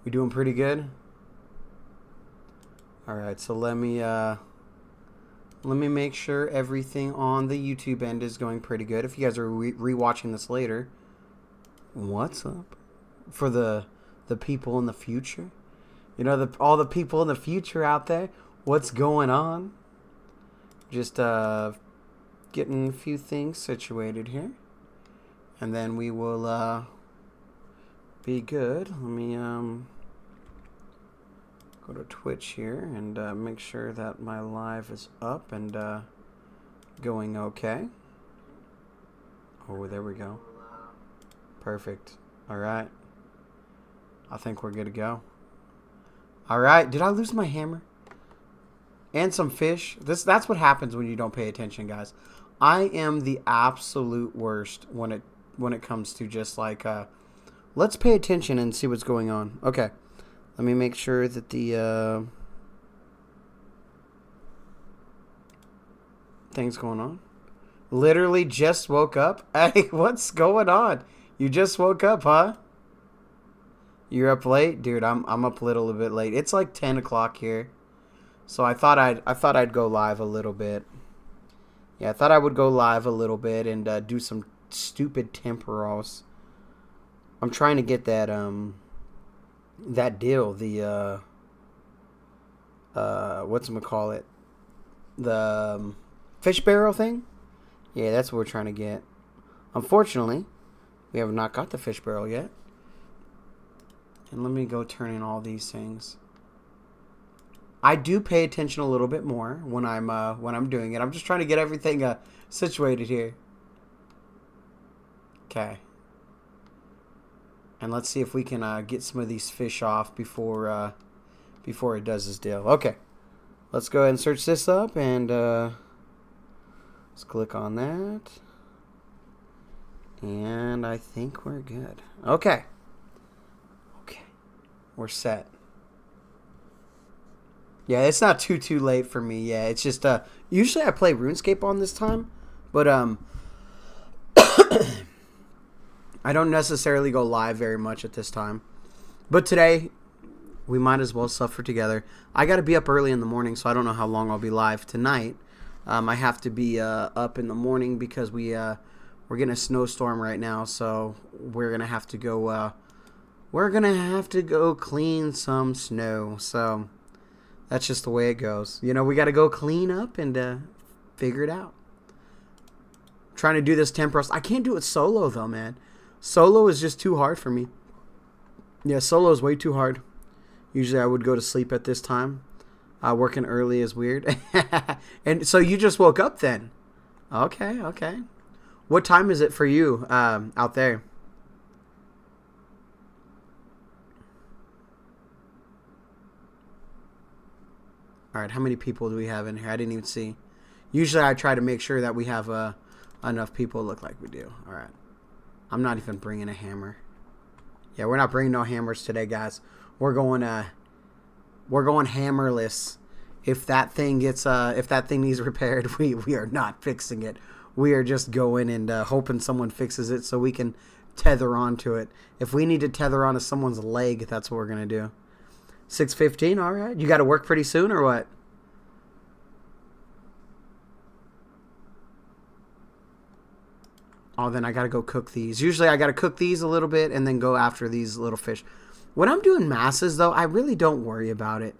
We doing pretty good? Alright, so let me make sure everything on the YouTube end is going pretty good. If you guys are re-watching this later, what's up? For the people in the future? You know, all the people in the future out there, what's going on? Just getting a few things situated here. And then we will be good. Let me go to Twitch here and make sure that my live is up and going okay. Oh, there we go. Perfect. All right. I think we're good to go. All right. Did I lose my hammer? And some fish. That's what happens when you don't pay attention, guys. I am the absolute worst when it comes to just like let's pay attention and see what's going on. Okay. Let me make sure that the thing's going on. Literally just woke up. Hey, what's going on? You just woke up, huh? You're up late? Dude, I'm up a little bit late. It's like 10 o'clock here. So I thought I'd go live a little bit. Yeah, I thought I would go live a little bit and do some stupid temporals. I'm trying to get that deal, the whatchamacallit, the fish barrel thing. Yeah, that's what we're trying to get. Unfortunately, we have not got the fish barrel yet. And let me go turn in all these things. I do pay attention a little bit more when I'm doing it. I'm just trying to get everything situated here. Okay. And let's see if we can get some of these fish off before it does this deal. Okay. Let's go ahead and search this up and let's click on that. And I think we're good. Okay. Okay. We're set. Yeah, it's not too late for me. Yeah, it's just usually I play Runescape on this time, but I don't necessarily go live very much at this time. But today, we might as well suffer together. I got to be up early in the morning, so I don't know how long I'll be live tonight. I have to be up in the morning because we're getting a snowstorm right now, so we're gonna have to go. We're gonna have to go clean some snow. So that's just the way it goes. You know, we got to go clean up and figure it out. Trying to do this temporal. I can't do it solo though, man. Solo is just too hard for me. Yeah, solo is way too hard. Usually I would go to sleep at this time. Working early is weird. And so you just woke up then? Okay, okay. What time is it for you out there? All right, how many people do we have in here? I didn't even see. Usually I try to make sure that we have enough people look like we do. All right. I'm not even bringing a hammer. Yeah, we're not bringing no hammers today, guys. We're going hammerless. If that thing needs repaired, we are not fixing it. We are just going and hoping someone fixes it so we can tether onto it. If we need to tether onto someone's leg, that's what we're gonna do. 6:15. All right. You got to work pretty soon, or what? Oh, then I got to go cook these. Usually I got to cook these a little bit and then go after these little fish. When I'm doing masses, though, I really don't worry about it.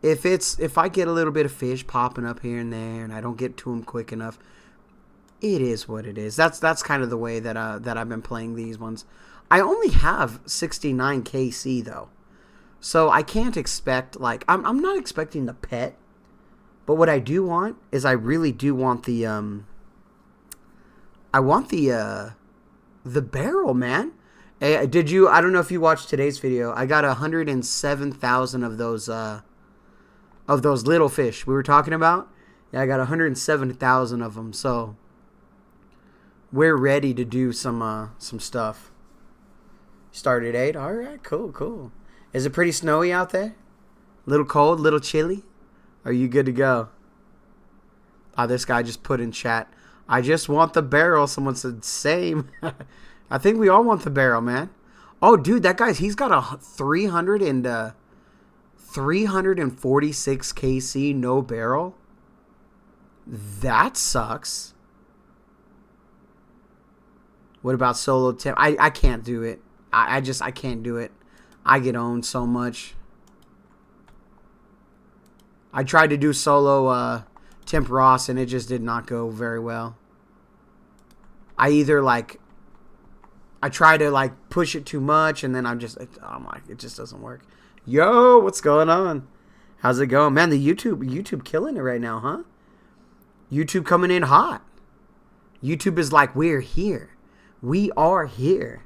If I get a little bit of fish popping up here and there and I don't get to them quick enough, it is what it is. That's kind of the way that I've been playing these ones. I only have 69 KC, though. So I can't expect, like, I'm not expecting the pet. But what I do want is I really do want the barrel, man. I don't know if you watched today's video. I got 107,000 of those little fish we were talking about. Yeah, I got 107,000 of them. So we're ready to do some stuff. Start at 8. All right, cool. Is it pretty snowy out there? Little cold, little chilly? Are you good to go? This guy just put in chat, I just want the barrel. Someone said, same. I think we all want the barrel, man. Oh, dude, that guy's he's got a 346 KC no barrel. That sucks. What about solo tip? I can't do it. I can't do it. I get owned so much. I tried to do solo Temp Ross and it just did not go very well. I either like I try to like push it too much and then I'm like it just doesn't work. Yo, what's going on? How's it going? Man, the YouTube killing it right now, huh? YouTube coming in hot. YouTube is like, we're here. We are here.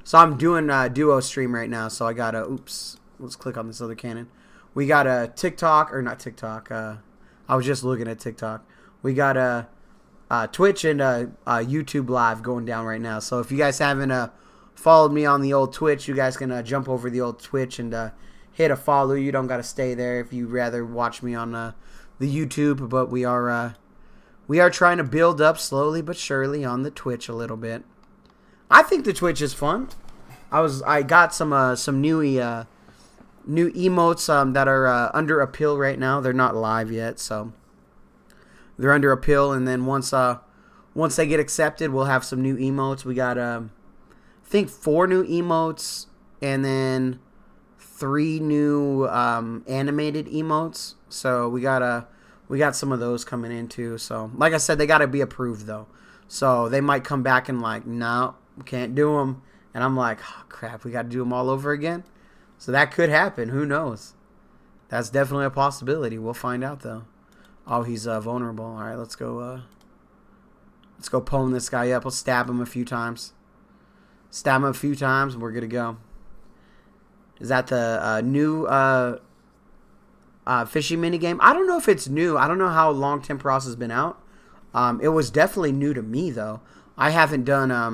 So I'm doing a duo stream right now. So I got oops. Let's click on this other cannon. We got a TikTok, or not TikTok. I was just looking at TikTok. We got a Twitch and a YouTube live going down right now. So if you guys haven't followed me on the old Twitch, you guys can jump over the old Twitch and hit a follow. You don't got to stay there if you rather watch me on the YouTube. But we are trying to build up slowly but surely on the Twitch a little bit. I think the Twitch is fun. I got some new emotes that are under appeal right now. They're not live yet, so they're under appeal. And then once they get accepted, we'll have some new emotes. We got I think 4 new emotes and then 3 new animated emotes. So we got some of those coming in too. So like I said, they got to be approved though. So they might come back and like, no, we can't do them. And I'm like, oh, crap, we got to do them all over again. So that could happen. Who knows? That's definitely a possibility. We'll find out though. Oh, he's vulnerable. All right, let's go pwn this guy up. Let's stab him a few times. Stab him a few times, and we're good to go. Is that the new fishing minigame? I don't know if it's new. I don't know how long Temp Ross has been out. It was definitely new to me, though. I haven't done a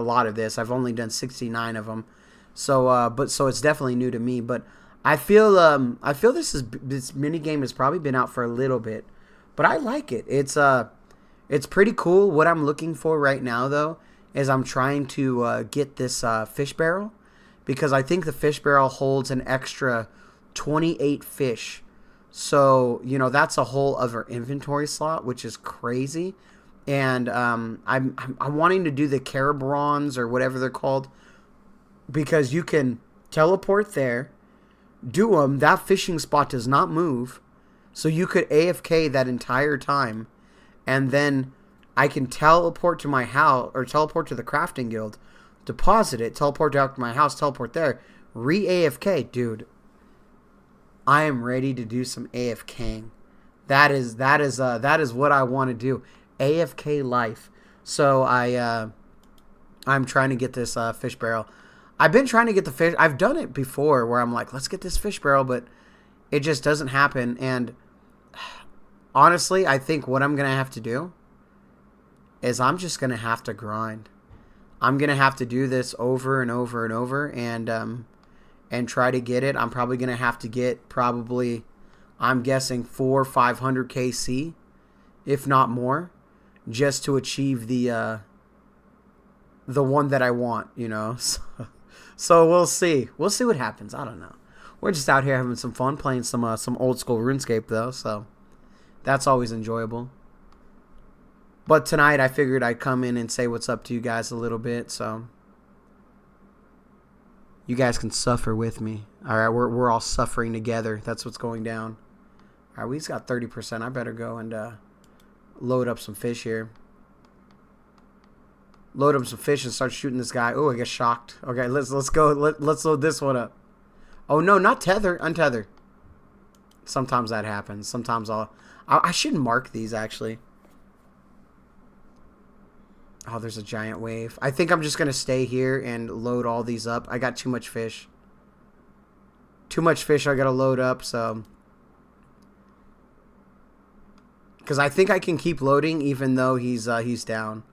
lot of this. I've only done 69 of them. So it's definitely new to me. But I feel this minigame has probably been out for a little bit. But I like it. It's pretty cool. What I'm looking for right now, though, is I'm trying to get this fish barrel. Because I think the fish barrel holds an extra 28 fish. So, that's a whole other inventory slot, which is crazy. And I'm wanting to do the Carabrons or whatever they're called. Because you can teleport there, do them. That fishing spot does not move. So you could AFK that entire time. And then I can teleport to my house or teleport to the crafting guild. Deposit it, teleport out to my house, teleport there, re-AFK. Dude, I am ready to do some AFKing. That is what I want to do. AFK life. So I'm trying to get this fish barrel. I've been trying to get the fish. I've done it before where I'm like, let's get this fish barrel, but it just doesn't happen. And honestly, I think what I'm going to have to do is I'm just going to have to grind. I'm going to have to do this over and over and over and try to get it. I'm probably going to have to get I'm guessing 400 or 500 KC, if not more, just to achieve the one that I want, So we'll see. We'll see what happens. I don't know. We're just out here having some fun playing some old school RuneScape though, so that's always enjoyable. But tonight I figured I'd come in and say what's up to you guys a little bit, so you guys can suffer with me. All right, we're all suffering together. That's what's going down. All right, we just got 30%. I better go and load up some fish here. Load up some fish and start shooting this guy. Oh, I get shocked. Okay, let's go. Let's load this one up. Oh no, not tether, untether. Sometimes that happens. Sometimes I should mark these actually. Oh, there's a giant wave. I think I'm just going to stay here and load all these up. I got too much fish. Too much fish I got to load up, so. Because I think I can keep loading even though he's down.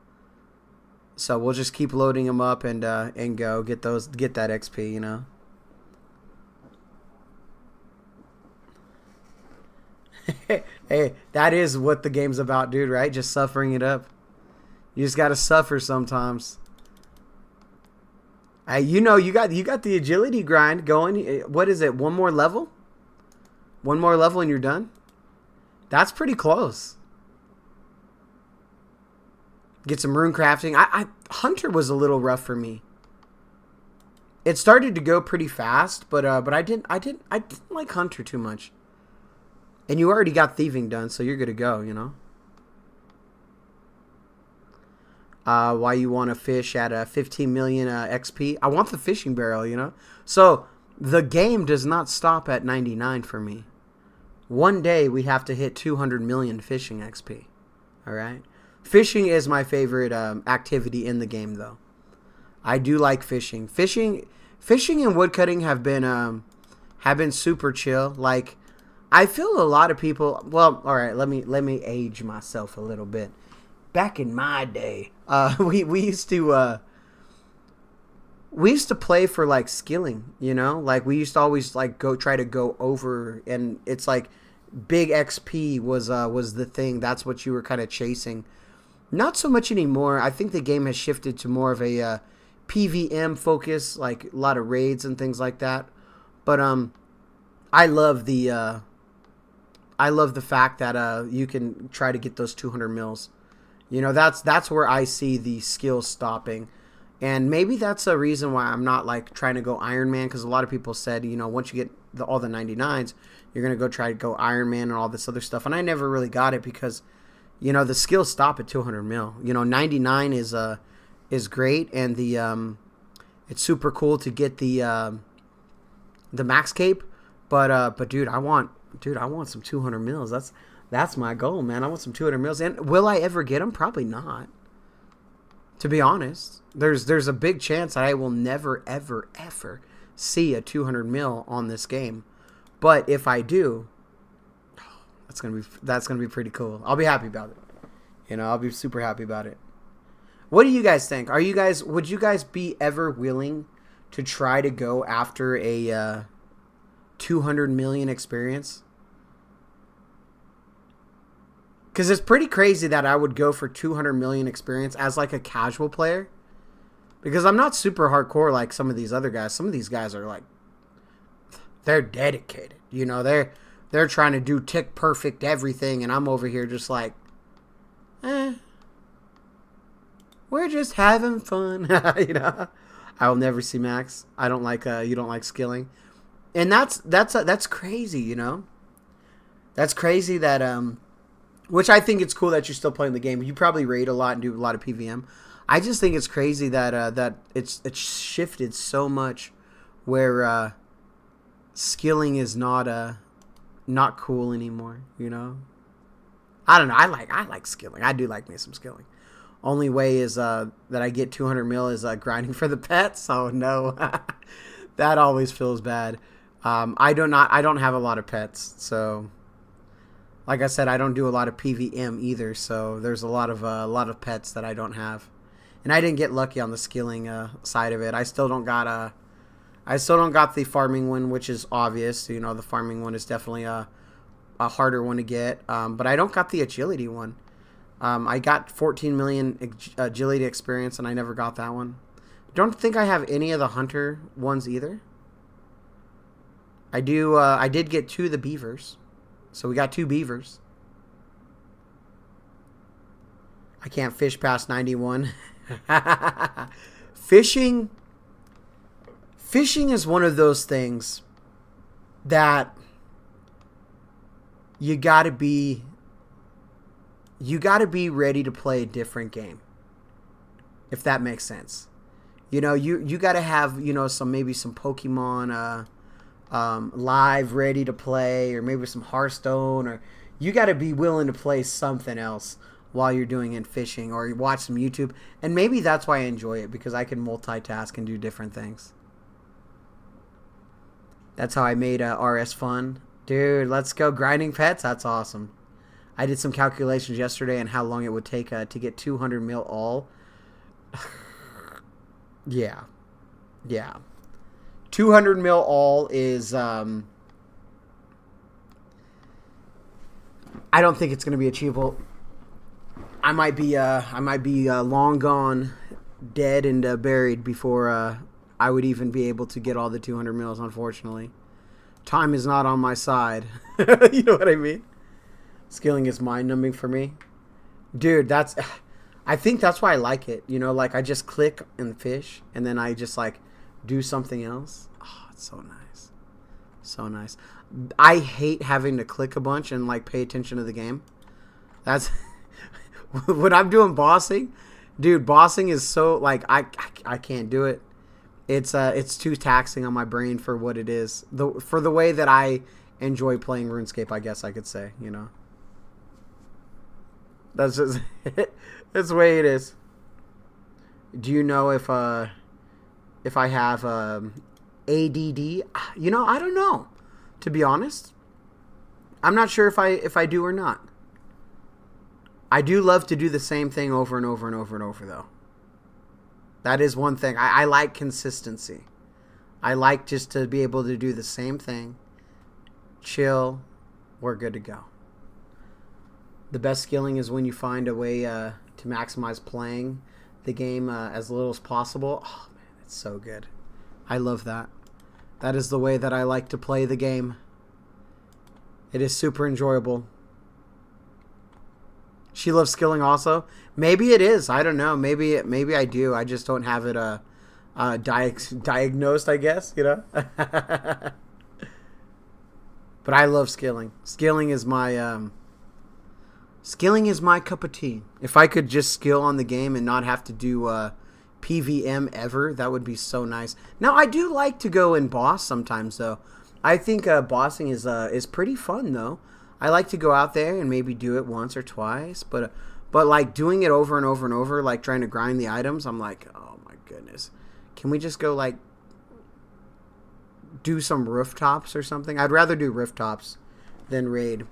So we'll just keep loading him up and go get that XP, Hey, that is what the game's about, dude, right? Just suffering it up. You just gotta suffer sometimes. You got the agility grind going. What is it? One more level? One more level and you're done? That's pretty close. Get some rune crafting. Hunter was a little rough for me. It started to go pretty fast, but I didn't like Hunter too much. And you already got thieving done, so you're good to go, you know. Why you want to fish at 15 million XP? I want the fishing barrel, you know. So the game does not stop at 99 for me. One day we have to hit 200 million fishing XP. All right. Fishing is my favorite activity in the game, though. I do like fishing. Fishing and woodcutting have been super chill. Like, I feel a lot of people. Well, all right. Let me age myself a little bit. Back in my day, we used to play for like skilling, you know. Like we used to always like try to go over, and it's like big XP was the thing. That's what you were kind of chasing. Not so much anymore. I think the game has shifted to more of a PVM focus, like a lot of raids and things like that. But I love the fact that you can try to get those 200 mils. You know, that's where I see the skill stopping. And maybe that's a reason why I'm not like trying to go Iron Man, because a lot of people said, you know, once you get all the 99s, you're going to go try to go Iron Man and all this other stuff. And I never really got it because, you know, the skills stop at 200 mil. You know, 99 is great, and it's super cool to get the max cape, but dude, I want some 200 mils. That's my goal, man. I want some 200 mils. And will I ever get them? Probably not. To be honest, there's a big chance that I will never, ever, ever see a 200 mil on this game. But if I do, that's gonna be pretty cool. I'll be happy about it. You know, I'll be super happy about it. What do you guys think? Would you guys be ever willing to try to go after a 200 million experience? Because it's pretty crazy that I would go for 200 million experience as like a casual player. Because I'm not super hardcore like some of these other guys. Some of these guys are like, they're dedicated. You know, they're trying to do tick perfect everything. And I'm over here just like, we're just having fun. You know, I will never see max. I don't like, you don't like skilling. And that's crazy, you know. That's crazy that, which I think it's cool that you're still playing the game. You probably raid a lot and do a lot of PVM. I just think it's crazy that that it's shifted so much, where skilling is not cool anymore. You know, I don't know. I like skilling. I do like me some skilling. Only way is that I get 200 mil is grinding for the pets. Oh no, that always feels bad. I don't have a lot of pets, so. Like I said, I don't do a lot of PVM either, so there's a lot of pets that I don't have, and I didn't get lucky on the skilling side of it. I still don't got the farming one, which is obvious. You know, the farming one is definitely a harder one to get, but I don't got the agility one. I got 14 million agility experience, and I never got that one. Don't think I have any of the hunter ones either. I do. I did get 2 of the beavers. So we got 2 beavers. I can't fish past 91. Fishing is one of those things that you gotta be ready to play a different game. If that makes sense. You know, you gotta have, you know, maybe some Pokemon live ready to play, or maybe some Hearthstone, or you got to be willing to play something else while you're doing it fishing, or you watch some YouTube. And maybe that's why I enjoy it, because I can multitask and do different things. That's how I made RS fun. Dude, let's go grinding pets. That's awesome. I did some calculations yesterday on how long it would take to get 200 mil all. Yeah. 200 mil all is, I don't think it's going to be achievable. I might be long gone, dead and buried before I would even be able to get all the 200 mils, unfortunately. Time is not on my side. You know what I mean? Skilling is mind-numbing for me. Dude, I think that's why I like it. You know, like I just click and fish, and then I just like do something else. Oh, it's so nice. So nice. I hate having to click a bunch and like pay attention to the game. That's when I'm doing bossing. Dude, bossing is so like I can't do it. It's too taxing on my brain for what it is. For the way that I enjoy playing RuneScape, I guess I could say, you know. That's just that's the way it is. Do you know if I have ADD? You know, I don't know. To be honest, I'm not sure if I do or not. I do love to do the same thing over and over and over and over, though. That is one thing. I like consistency. I like just to be able to do the same thing. Chill. We're good to go. The best skilling is when you find a way to maximize playing the game as little as possible. Oh, man, it's so good. I love that. That is the way that I like to play the game. It is super enjoyable. She loves skilling also. Maybe it is. I don't know. Maybe I do. I just don't have it diagnosed, I guess, you know. But I love skilling. Skilling is my cup of tea. If I could just skill on the game and not have to do PVM ever, that would be so nice. Now, I do like to go and boss sometimes, though. I think bossing is pretty fun, though. I like to go out there and maybe do it once or twice, but like doing it over and over and over, like trying to grind the items, I'm like, oh my goodness. Can we just go like do some rooftops or something? I'd rather do rooftops than raid.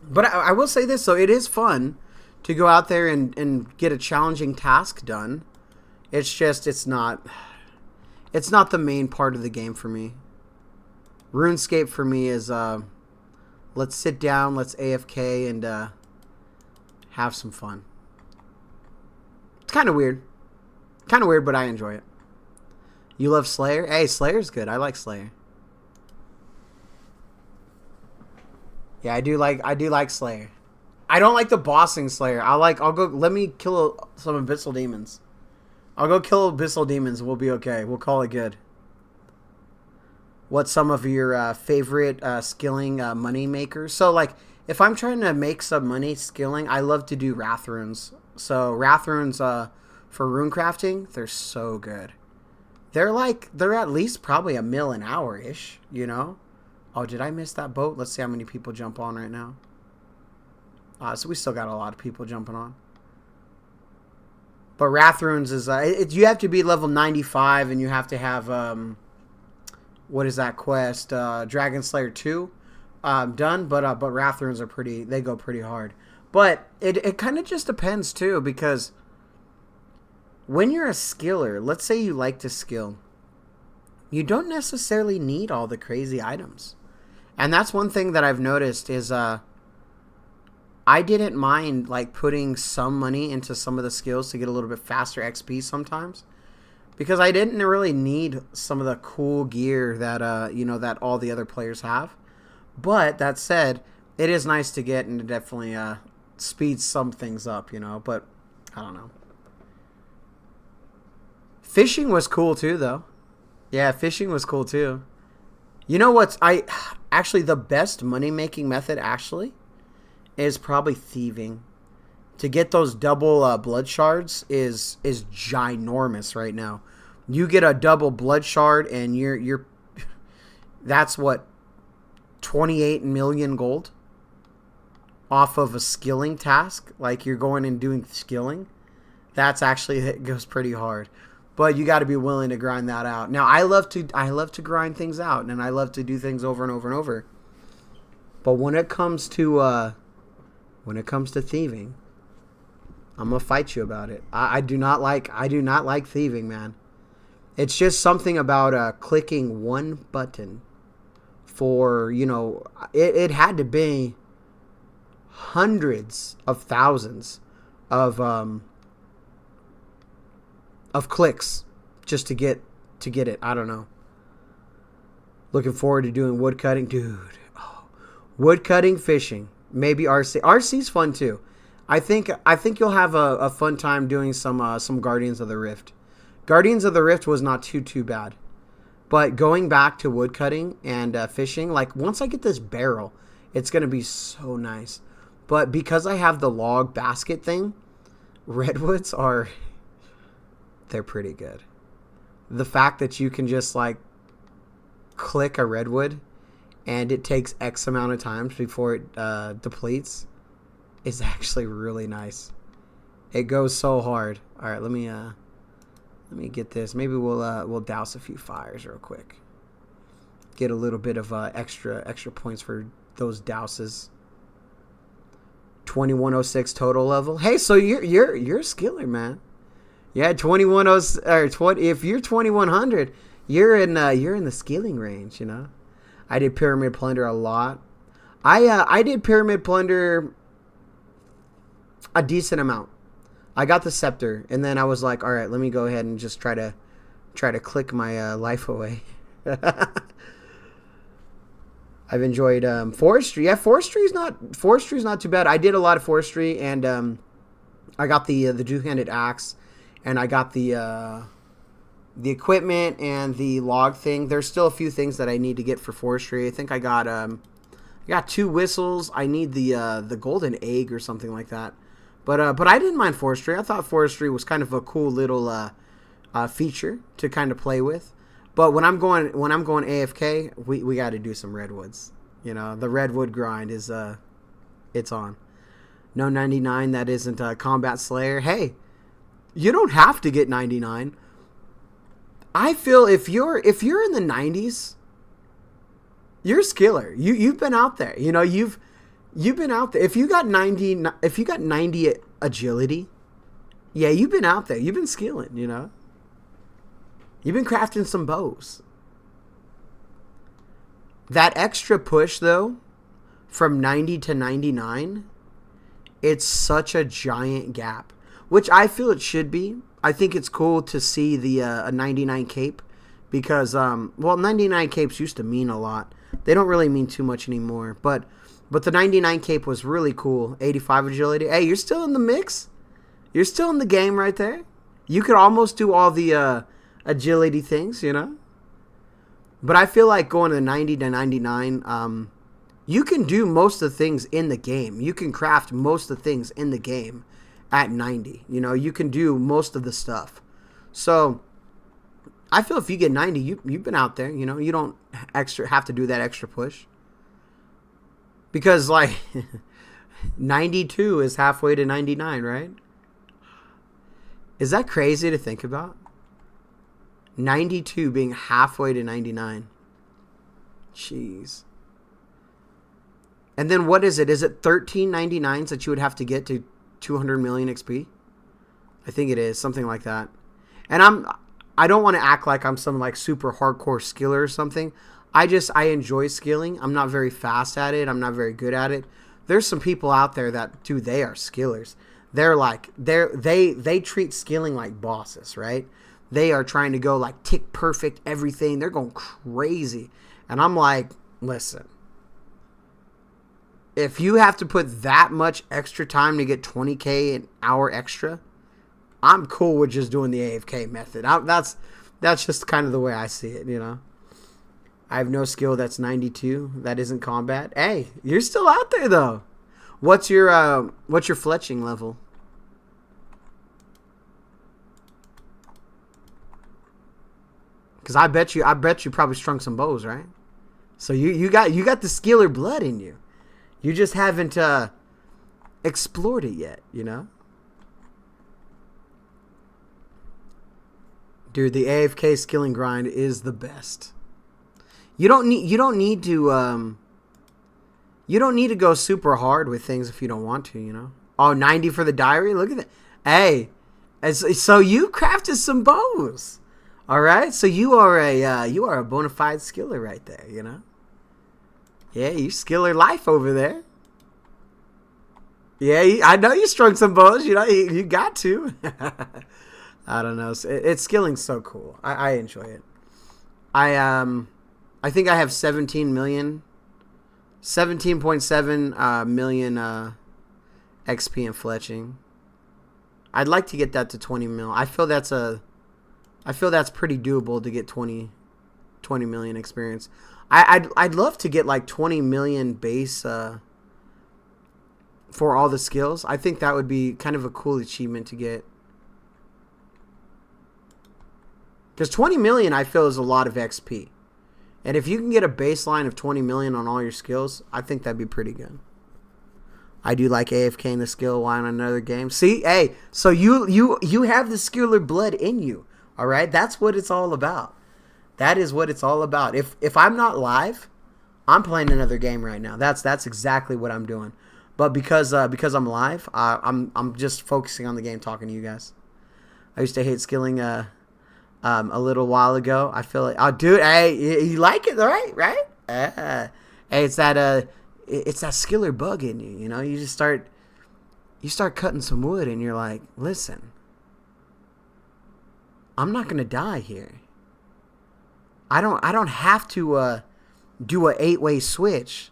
But I will say this, though, it is fun to go out there and get a challenging task done. It's just, it's not the main part of the game for me. RuneScape for me is, let's sit down, let's AFK, and have some fun. It's kind of weird. But I enjoy it. You love Slayer? Hey, Slayer's good. I like Slayer. Yeah, I do like Slayer. I don't like the bossing Slayer. Let me kill some Abyssal Demons. I'll go kill Abyssal Demons. We'll be okay. We'll call it good. What's some of your favorite skilling money makers? So, like, if I'm trying to make some money skilling, I love to do Wrath Runes. So, Wrath Runes for rune crafting, they're so good. They're at least probably $1 mil an hour-ish, you know? Oh, did I miss that boat? Let's see how many people jump on right now. So, we still got a lot of people jumping on. But Wrath Runes is, you have to be level 95 and you have to have, what is that quest? Dragon Slayer 2 done, but Wrath Runes are they go pretty hard. But it kind of just depends too, because when you're a skiller, let's say you like to skill, you don't necessarily need all the crazy items. And that's one thing that I've noticed is I didn't mind like putting some money into some of the skills to get a little bit faster XP sometimes. Because I didn't really need some of the cool gear that that all the other players have. But that said, it is nice to get, and it definitely speeds some things up, you know. But I don't know. Fishing was cool too, though. Yeah, fishing was cool too. You know what's actually the best money making method actually is probably thieving. To get those double blood shards is ginormous right now. You get a double blood shard and you're that's what 28 million gold off of a skilling task. Like you're going and doing skilling. That's actually, it goes pretty hard. But you got to be willing to grind that out. Now I love to grind things out and I love to do things over and over and over. But when it comes to thieving, I'm gonna fight you about it. I do not like thieving, man. It's just something about clicking one button for, it had to be hundreds of thousands of clicks just to get to get it. I don't know. Looking forward to doing wood cutting. Dude. Oh, wood cutting, fishing. Maybe RC. RC's fun too. I think you'll have a fun time doing some Guardians of the Rift. Guardians of the Rift was not too bad. But going back to wood cutting and fishing, like once I get this barrel, it's going to be so nice. But because I have the log basket thing, redwoods they're pretty good. The fact that you can just like click a redwood and it takes X amount of times before it depletes is actually really nice. It goes so hard. All right, let me get this. Maybe we'll douse a few fires real quick. Get a little bit of extra points for those douses. 2106 total level. Hey, so you're a skiller, man. Yeah, 2100 or 20. If you're 2100, you're in the skilling range. You know, I did Pyramid Plunder a lot. I did Pyramid Plunder a decent amount. I got the scepter, and then I was like, all right, let me go ahead and just try to click my life away. I've enjoyed forestry. Yeah, forestry's not too bad. I did a lot of forestry, and I got the two-handed axe, and I got the equipment and the log thing. There's still a few things that I need to get for forestry. I think I got 2 whistles. I need the golden egg or something like that. But I didn't mind forestry. I thought forestry was kind of a cool little feature to kind of play with. But when I'm going AFK, we got to do some redwoods. You know, the redwood grind is it's on. No 99 that isn't a Combat Slayer. Hey, you don't have to get 99. I feel if you're in the 90s, you're a skiller. You've been out there. You know, you've been out there. If you got 90 agility, yeah, you've been out there. You've been skilling, you know. You've been crafting some bows. That extra push, though, from 90 to 99, it's such a giant gap, which I feel it should be. I think it's cool to see the a 99 cape because, 99 capes used to mean a lot. They don't really mean too much anymore, but the 99 cape was really cool. 85 agility. Hey, you're still in the mix. You're still in the game right there. You could almost do all the agility things, you know. But I feel like going to 90 to 99, you can do most of the things in the game. You can craft most of the things in the game at 90. You know, you can do most of the stuff. So I feel if you get 90, you've been out there. You know, you don't have to do that extra push. Because, like, 92 is halfway to 99, right? Is that crazy to think about? 92 being halfway to 99. Jeez. And then what is it? Is it 1399s that you would have to get to 200 million XP? I think it is. Something like that. And I don't want to act like I'm some, like, super hardcore skiller or something. I enjoy skilling. I'm not very fast at it. I'm not very good at it. There's some people out there that, dude, they are skillers. They treat skilling like bosses, right? They are trying to go like tick perfect everything. They're going crazy. And I'm like, listen, if you have to put that much extra time to get 20K an hour extra, I'm cool with just doing the AFK method. That's just kind of the way I see it, you know. I have no skill that's 92. That isn't combat. Hey, you're still out there though. What's your fletching level? Because I bet you probably strung some bows, right? So you got the skiller blood in you. You just haven't explored it yet, you know? Dude, the AFK skilling grind is the best. You don't need to go super hard with things if you don't want to, you know? Oh, 90 for the diary? Look at that. Hey, so you crafted some bows. All right? So you are a bona fide skiller right there, you know? Yeah, you skiller life over there. Yeah, I know you strung some bows, you know? You got to. I don't know. It's skilling's so cool. I enjoy it. I think I have 17.7 million XP and fletching. I'd like to get that to 20 mil. I feel that's pretty doable to get 20 million experience. I'd love to get like 20 million base for all the skills. I think that would be kind of a cool achievement to get. Because 20 million I feel is a lot of XP. And if you can get a baseline of 20 million on all your skills, I think that'd be pretty good. I do like AFK in the skill while in another game. See, hey, so you have the skiller blood in you. All right? That's what it's all about. That is what it's all about. If I'm not live, I'm playing another game right now. That's exactly what I'm doing. But because I'm live, I'm just focusing on the game, talking to you guys. I used to hate skilling a little while ago. I feel like, oh, dude, hey, you like it, right? Hey, it's that skiller bug in you. You know, you start cutting some wood, and you're like, listen, I'm not gonna die here. I don't have to do a 8-way switch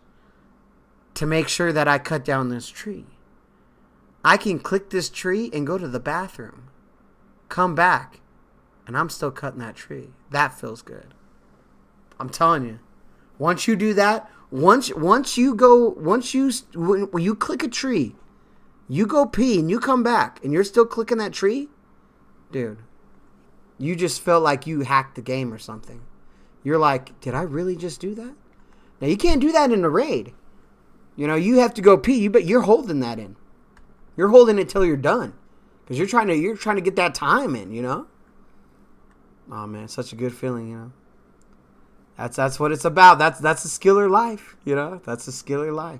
to make sure that I cut down this tree. I can click this tree and go to the bathroom, come back, and I'm still cutting that tree. That feels good. I'm telling you. Once you do that, when you click a tree, you go pee and you come back and you're still clicking that tree, dude, you just felt like you hacked the game or something. You're like, did I really just do that? Now, you can't do that in a raid. You know, you have to go pee, but you're holding that in. You're holding it till you're done. Because you're trying to get that time in, you know? Oh, man, such a good feeling, you know? That's what it's about. That's a skiller life, you know? That's a skiller life.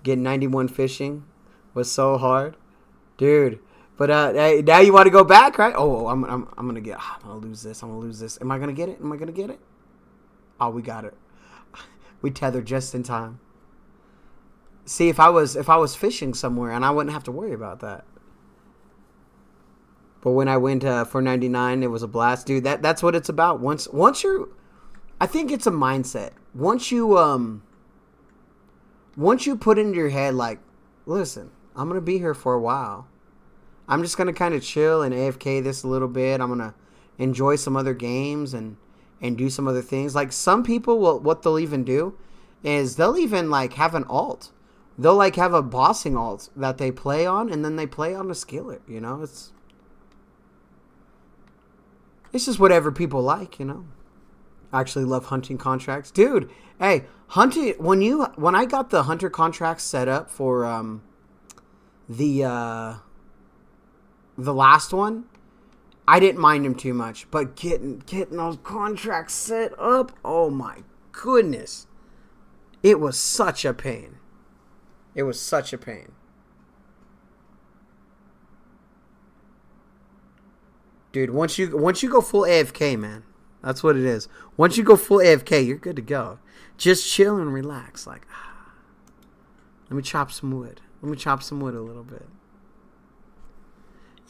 Getting 91 fishing was so hard. Dude. But now you want to go back, right? Oh, I'm gonna lose this. I'm gonna lose this. Am I gonna get it? Oh, we got it. We tethered just in time. See, if I was fishing somewhere, and I wouldn't have to worry about that. But when I went for 99, it was a blast, dude. That's what it's about. Once you're, I think it's a mindset. Once you put into your head, like, listen, I'm gonna be here for a while. I'm just going to kind of chill and AFK this a little bit. I'm going to enjoy some other games and do some other things. Like, some people, what they'll even do is they'll even, like, have an alt. They'll, like, have a bossing alt that they play on, and then they play on a skiller, you know? It's just whatever people like, you know? I actually love hunting contracts. Dude, hey, hunting, when I got the hunter contracts set up for the last one, I didn't mind him too much, but getting those contracts set up, oh my goodness, it was such a pain. Dude, once you go full AFK, man, that's what it is. Once you go full AFK, you're good to go. Just chill and relax, like, let me chop some wood. a little bit.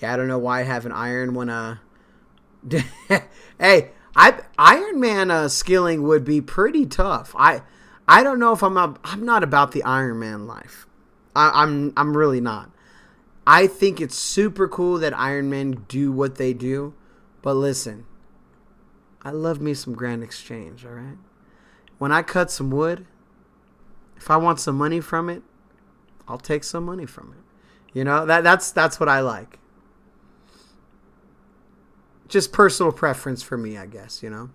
Yeah, I don't know why I have an iron when hey, Iron Man skilling would be pretty tough. I don't know if I'm not about the Iron Man life. I'm really not. I think it's super cool that Iron Men do what they do, but listen, I love me some Grand Exchange, all right? When I cut some wood, if I want some money from it, I'll take some money from it. You know, that's what I like. Just personal preference for me, I guess, you know.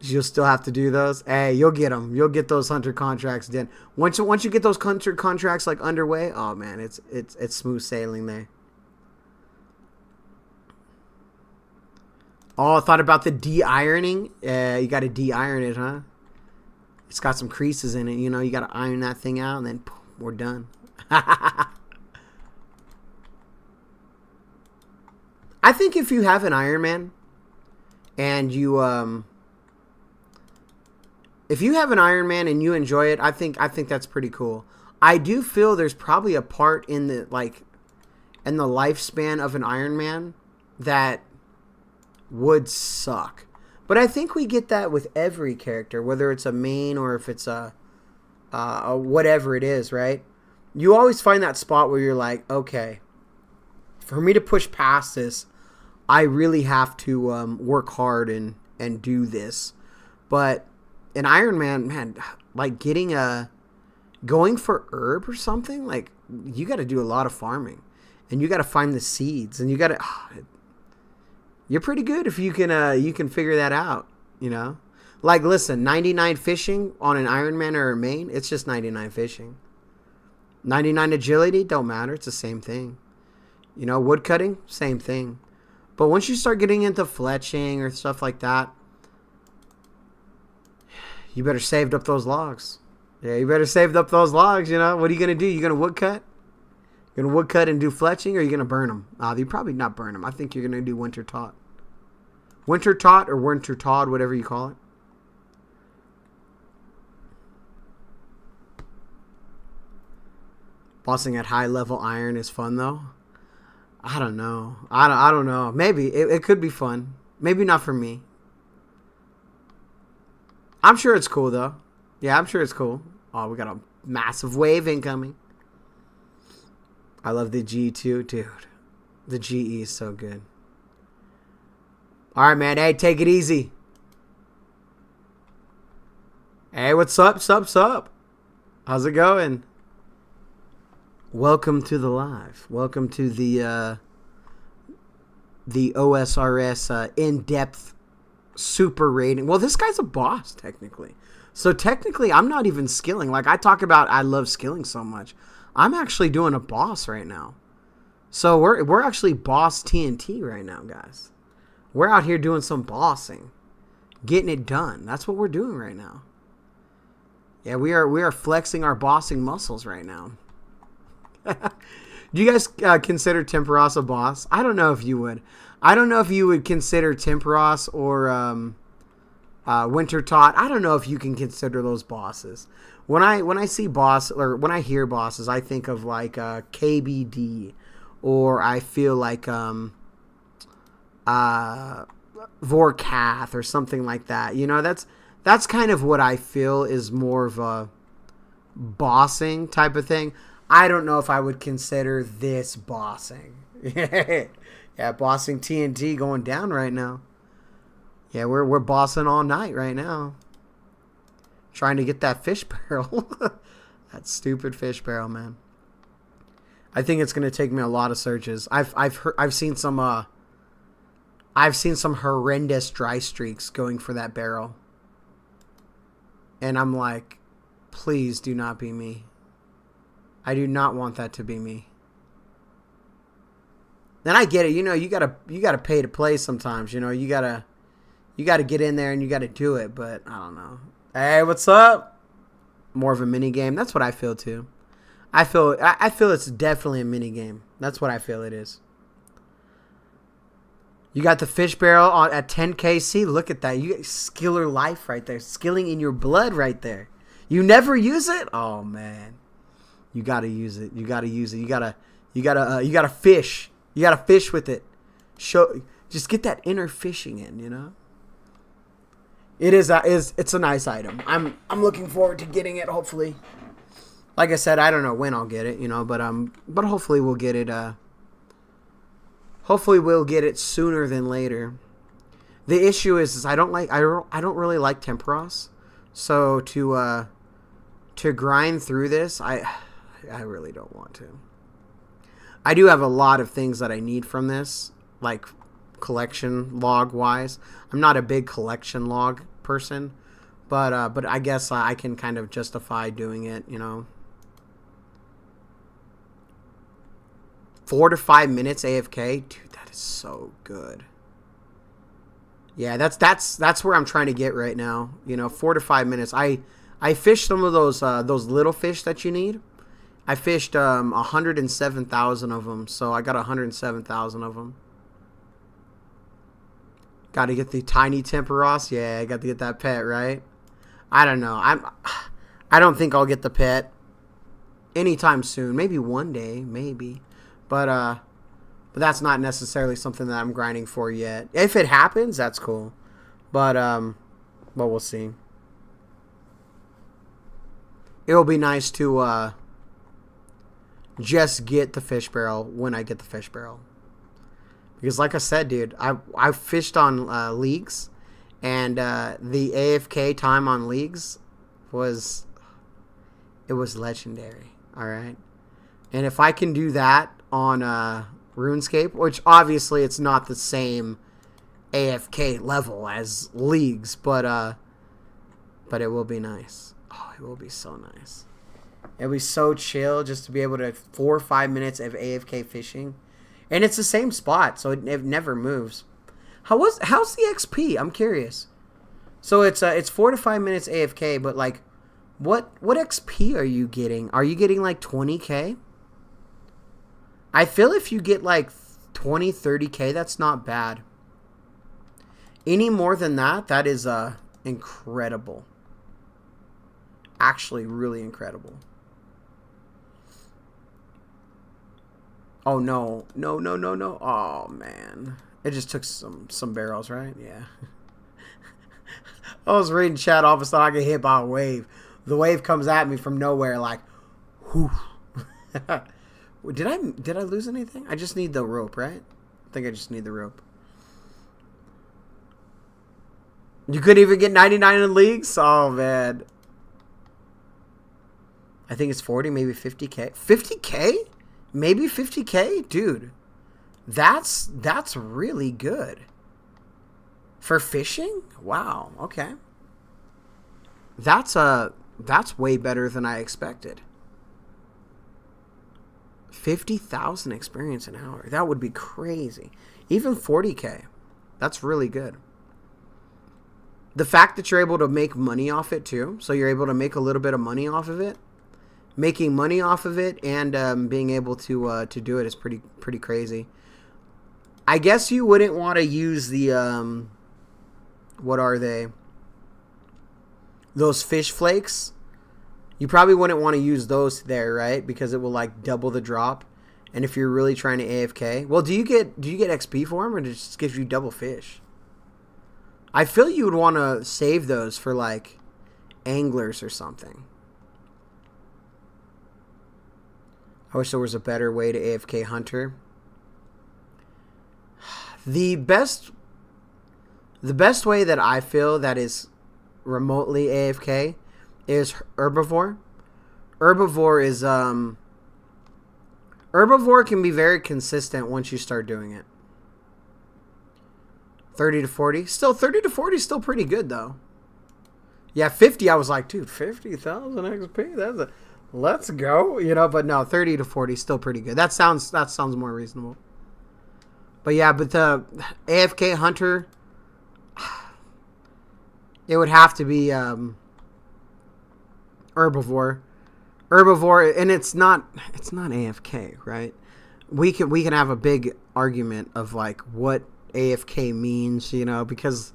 You'll still have to do those. Hey, you'll get them. You'll get those hunter contracts done. Once you get those hunter contracts like underway, oh man, it's smooth sailing there. Oh, I thought about the de-ironing. You got to de-iron it, huh? It's got some creases in it. You know, you got to iron that thing out, and then poof, we're done. I think if you have an Iron Man and you if you have an Iron Man and you enjoy it, I think that's pretty cool. I do feel there's probably a part in the lifespan of an Iron Man that would suck. But I think we get that with every character, whether it's a main or if it's a whatever it is, right? You always find that spot where you're like, okay, for me to push past this, I really have to work hard and do this. But in Iron Man, like going for herb or something, like you got to do a lot of farming, and you got to find the seeds, and you got to. You're pretty good if you can figure that out, you know. Like, listen, 99 fishing on an Iron Man or a main, it's just 99 fishing. 99 agility, don't matter, it's the same thing. You know, wood cutting, same thing. But once you start getting into fletching or stuff like that, you better save up those logs. Yeah, you better save up those logs, you know. What are you going to do? You going to woodcut? You're going to woodcut and do fletching, or are you going to burn them? You probably not burn them. I think you're going to do winter tot. Winter tot or winter tod, whatever you call it. Bossing at high level iron is fun, though. I don't know. I don't know. Maybe. It could be fun. Maybe not for me. I'm sure it's cool, though. Yeah, I'm sure it's cool. Oh, we got a massive wave incoming. I love the G2, dude. The GE is so good. All right, man. Hey, take it easy. Hey, what's up? Sup? How's it going? Welcome to the live. Welcome to the OSRS in-depth super rating. Well, this guy's a boss, technically. So technically, I'm not even skilling. Like, I talk about I love skilling so much. I'm actually doing a boss right now. So we're actually boss TNT right now, guys. We're out here doing some bossing. Getting it done. That's what we're doing right now. Yeah, we are flexing our bossing muscles right now. Do you guys consider Temperos a boss? I don't know if you would. I don't know if you would consider Temperos or Winter Tot. I don't know if you can consider those bosses. When I see boss, or when I hear bosses, I think of like KBD, or I feel like Vorkath or something like that. You know, that's kind of what I feel is more of a bossing type of thing. I don't know if I would consider this bossing. Yeah, bossing TNT going down right now. Yeah, we're bossing all night right now. Trying to get that fish barrel. That stupid fish barrel, man. I think it's gonna take me a lot of searches. I've seen some horrendous dry streaks going for that barrel. And I'm like, please do not be me. I do not want that to be me. Then I get it, you know, you gotta pay to play sometimes, you know, you gotta get in there and you gotta do it, but I don't know. Hey, what's up? More of a mini game. That's what I feel too. I feel it's definitely a mini game. That's what I feel it is. You got the fish barrel at 10k. See, look at that. You got skiller life right there. Skilling in your blood right there. You never use it? Oh man. You gotta use it. You gotta use it. You gotta fish. You gotta fish with it. Just get that inner fishing in, you know? It's a nice item. I'm looking forward to getting it, hopefully. Like I said, I don't know when I'll get it, you know, but hopefully we'll get it hopefully we'll get it sooner than later. The issue is I don't really like Temperos. So to grind through this, I really don't want to. I do have a lot of things that I need from this, like collection log wise. I'm not a big collection log person, but I guess I can kind of justify doing it, you know. 4 to 5 minutes AFK, dude, that is so good. Yeah, that's where I'm trying to get right now. You know, 4 to 5 minutes. I fished some of those little fish that you need. I fished 107,000 of them, so I got 107,000 of them. Got to get the tiny Temperos. Yeah, I got to get that pet, right? I don't know. I don't think I'll get the pet anytime soon. Maybe one day, maybe. But But that's not necessarily something that I'm grinding for yet. If it happens, that's cool. But we'll see. It'll be nice to just get the fish barrel when I get the fish barrel. Because like I said, dude, I fished on leagues, and the AFK time on leagues was legendary. All right, and if I can do that on RuneScape, which obviously it's not the same AFK level as leagues, but it will be nice. Oh, it will be so nice. It'll be so chill just to be able to 4 or 5 minutes of AFK fishing. And it's the same spot, so it never moves. How's the XP? I'm curious. So it's 4 to 5 minutes AFK, but like, what XP are you getting? Are you getting like 20k? I feel if you get like 20, 30k, that's not bad. Any more than that, that is incredible. Actually, really incredible. Oh, no. No. Oh, man. It just took some barrels, right? Yeah. I was reading chat. All of a sudden, I get hit by a wave. The wave comes at me from nowhere like, whew. Did I lose anything? I just need the rope, right? I think I just need the rope. You couldn't even get 99 in leagues? Oh, man. I think it's 40, maybe 50k. 50k? Maybe 50k? Dude, that's really good. For fishing? Wow, okay. That's way better than I expected. 50,000 experience an hour. That would be crazy. Even 40k. That's really good. The fact that you're able to make money off it too, so you're able to make a little bit of money off of it, making money off of it, and being able to do it is pretty crazy. I guess you wouldn't want to use the what are they? Those fish flakes. You probably wouldn't want to use those there, right? Because it will like double the drop. And if you're really trying to AFK, well, do you get XP for them, or does it just gives you double fish? I feel you would want to save those for like anglers or something. I wish there was a better way to AFK Hunter. The best way that I feel that is remotely AFK is Herbivore. Herbivore can be very consistent once you start doing it. 30 to 40. Still, 30 to 40 is still pretty good, though. Yeah, 50, I was like, dude, 50,000 XP? That's a... Let's go. You know, but no, 30 to 40 is still pretty good. That sounds more reasonable. But yeah, but the AFK Hunter, it would have to be Herbivore. Herbivore, and it's not AFK, right? We can have a big argument of like what AFK means, you know, because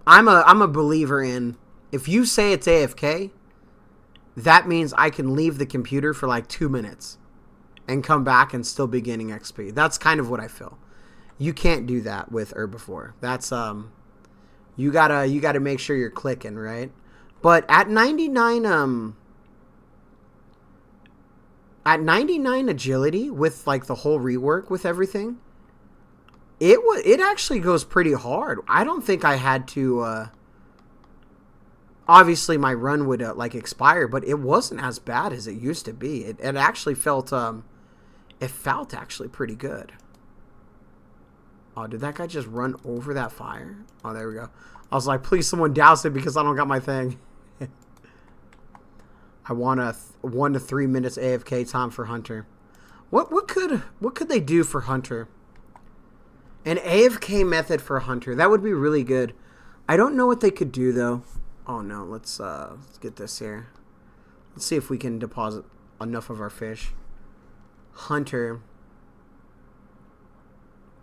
I'm a believer in, if you say it's AFK, that means I can leave the computer for like 2 minutes and come back and still be gaining XP. That's kind of what I feel. You can't do that with Herbivore. That's you gotta make sure you're clicking, right? But at 99 agility with like the whole rework with everything, it actually goes pretty hard. I don't think I had to obviously my run would like expire, but it wasn't as bad as it used to be. It actually felt actually pretty good. Oh, did that guy just run over that fire? Oh, there we go. I was like, please someone douse it because I don't got my thing. I want a 1 to 3 minutes AFK time for Hunter. What could they do for Hunter? An AFK method for Hunter. That would be really good. I don't know what they could do though. Oh no, let's get this here. Let's see if we can deposit enough of our fish. Hunter.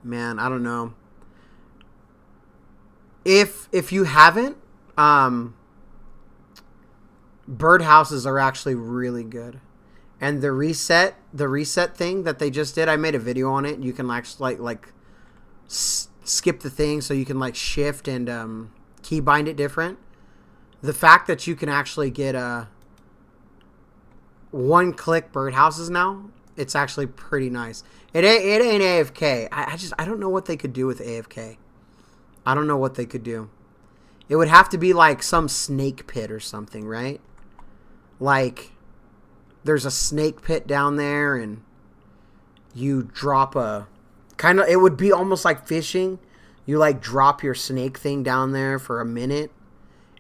Man, I don't know. If you haven't, birdhouses are actually really good. And the reset thing that they just did, I made a video on it. You can actually like skip the thing so you can like shift and key bind it different. The fact that you can actually get one-click birdhouses now, it's actually pretty nice. It ain't AFK. I don't know what they could do with AFK. I don't know what they could do. It would have to be like some snake pit or something, right? Like there's a snake pit down there and you drop a kind of, it would be almost like fishing. You like drop your snake thing down there for a minute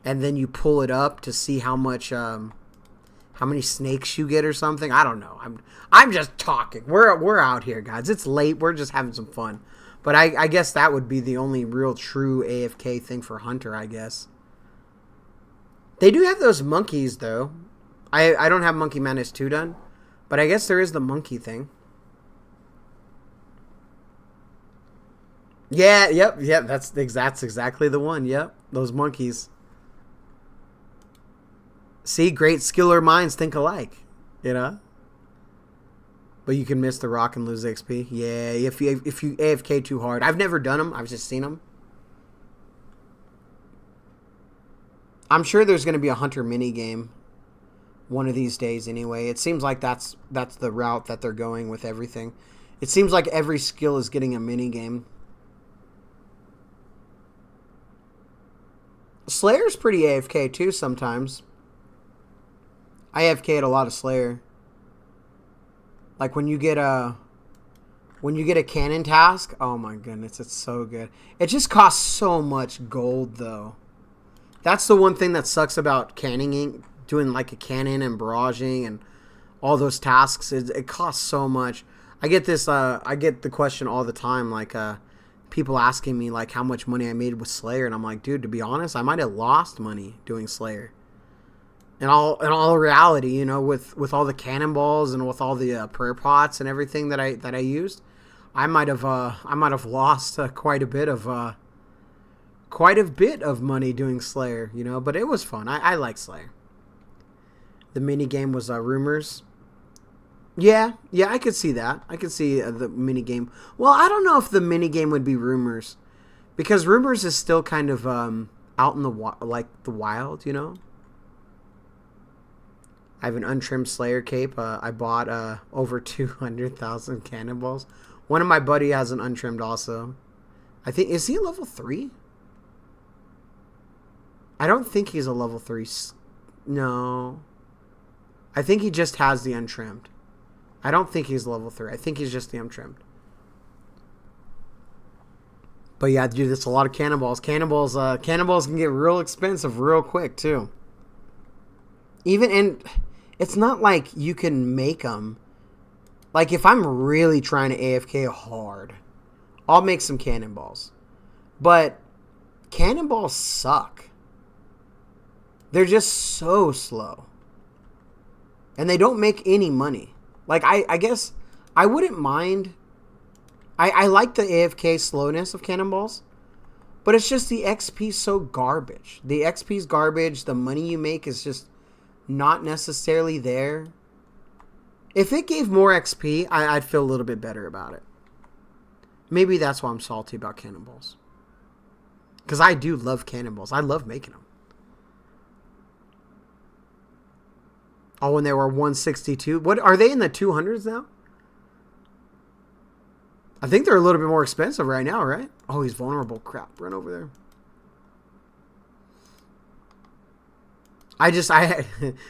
and then you pull it up to see how much how many snakes you get or something. I don't know. I'm just talking. We're out here, guys. It's late. We're just having some fun. But I guess that would be the only real true AFK thing for Hunter, I guess. They do have those monkeys, though. I don't have Monkey Madness 2 done. But I guess there is the monkey thing. Yeah, yep. That's exactly the one. Yep, those monkeys. See, great skiller minds think alike, you know? But you can miss the rock and lose XP. Yeah, if you AFK too hard. I've never done them. I've just seen them. I'm sure there's going to be a Hunter mini game one of these days anyway. It seems like that's the route that they're going with everything. It seems like every skill is getting a mini game. Slayer's pretty AFK too sometimes. I AFK'd a lot of Slayer. Like when you get a cannon task, oh my goodness, it's so good. It just costs so much gold though. That's the one thing that sucks about canning, doing like a cannon and barraging and all those tasks. It costs so much. I get the question all the time, like people asking me like how much money I made with Slayer, and I'm like, dude, to be honest, I might have lost money doing Slayer. In all reality, you know, with all the cannonballs and with all the prayer pots and everything that I used, I might have lost quite a bit of money doing Slayer, you know. But it was fun. I like Slayer. The mini game was Rumors. Yeah, I could see that. I could see the mini game. Well, I don't know if the mini game would be Rumors, because Rumors is still kind of out in the wild, you know. I have an untrimmed Slayer cape. I bought over 200,000 cannonballs. One of my buddy has an untrimmed also. I think, is he a level 3? I don't think he's a level 3. No. I think he just has the untrimmed. I don't think he's level 3. I think he's just the untrimmed. But yeah, dude, that's a lot of cannonballs. Cannonballs can get real expensive real quick too. And it's not like you can make them. Like if I'm really trying to AFK hard, I'll make some cannonballs. But cannonballs suck. They're just so slow. And they don't make any money. Like I guess I wouldn't mind. I like the AFK slowness of cannonballs. But it's just the XP's so garbage. The XP's garbage. The money you make is just not necessarily there. If it gave more XP, I'd feel a little bit better about it. Maybe that's why I'm salty about cannonballs. Because I do love cannonballs. I love making them. Oh, when they were 162. What are they in the 200s now? I think they're a little bit more expensive right now, right? Oh, he's vulnerable. Crap. Run over there.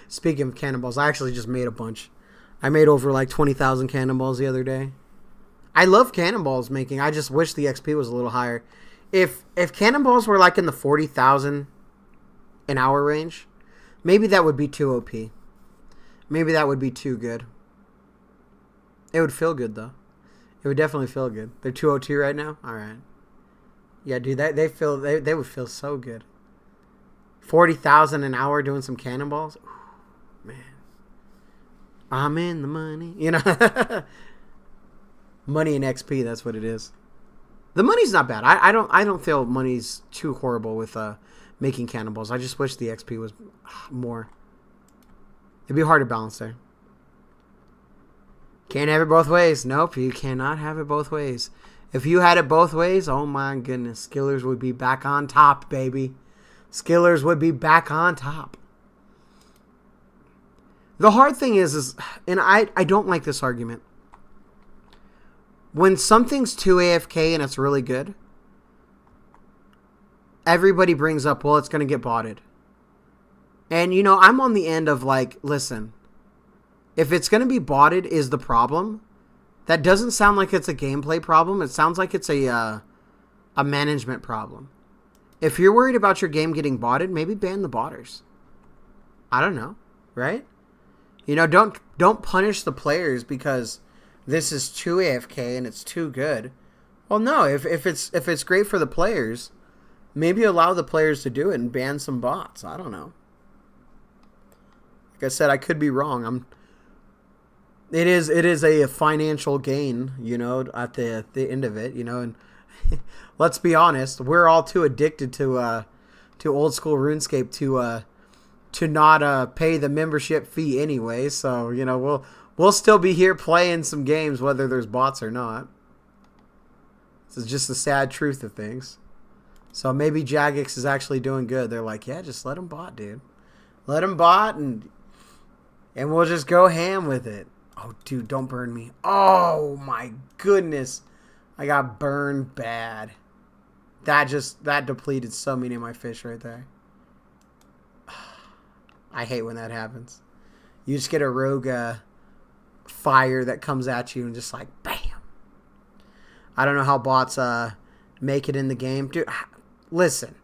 Speaking of cannonballs, I actually just made a bunch. I made over like 20,000 cannonballs the other day. I love cannonballs making. I just wish the XP was a little higher. If cannonballs were like in the 40,000 an hour range, maybe that would be too OP. Maybe that would be too good. It would feel good though. It would definitely feel good. They're 202 right now? Alright. Yeah, dude, they would feel so good. 40,000 an hour doing some cannonballs? Ooh, man. I'm in the money. You know? Money and XP, that's what it is. The money's not bad. I don't feel money's too horrible with making cannonballs. I just wish the XP was more. It'd be hard to balance there. Can't have it both ways. Nope, you cannot have it both ways. If you had it both ways, oh my goodness, Skillers would be back on top, baby. Skillers would be back on top. The hard thing is and I don't like this argument. When something's too AFK and it's really good, everybody brings up, well, it's going to get botted. And, you know, I'm on the end of like, listen, if it's going to be botted is the problem, that doesn't sound like it's a gameplay problem. It sounds like it's a management problem. If you're worried about your game getting botted, maybe ban the botters. I don't know, right? You know, don't punish the players because this is too AFK and it's too good. Well, no, if it's great for the players, maybe allow the players to do it and ban some bots. I don't know. Like I said, I could be wrong. It is a financial gain, you know, at the end of it, you know, and let's be honest, we're all too addicted to old school RuneScape to not pay the membership fee anyway. So, you know, we'll still be here playing some games whether there's bots or not. This is just the sad truth of things. So maybe Jagex is actually doing good. They're like, yeah, just let him bot, dude. Let him bot and we'll just go ham with it. Oh, dude, don't burn me. Oh, my goodness. I got burned bad. That depleted so many of my fish right there. I hate when that happens. You just get a rogue fire that comes at you and just like, bam. I don't know how bots make it in the game. Dude, listen.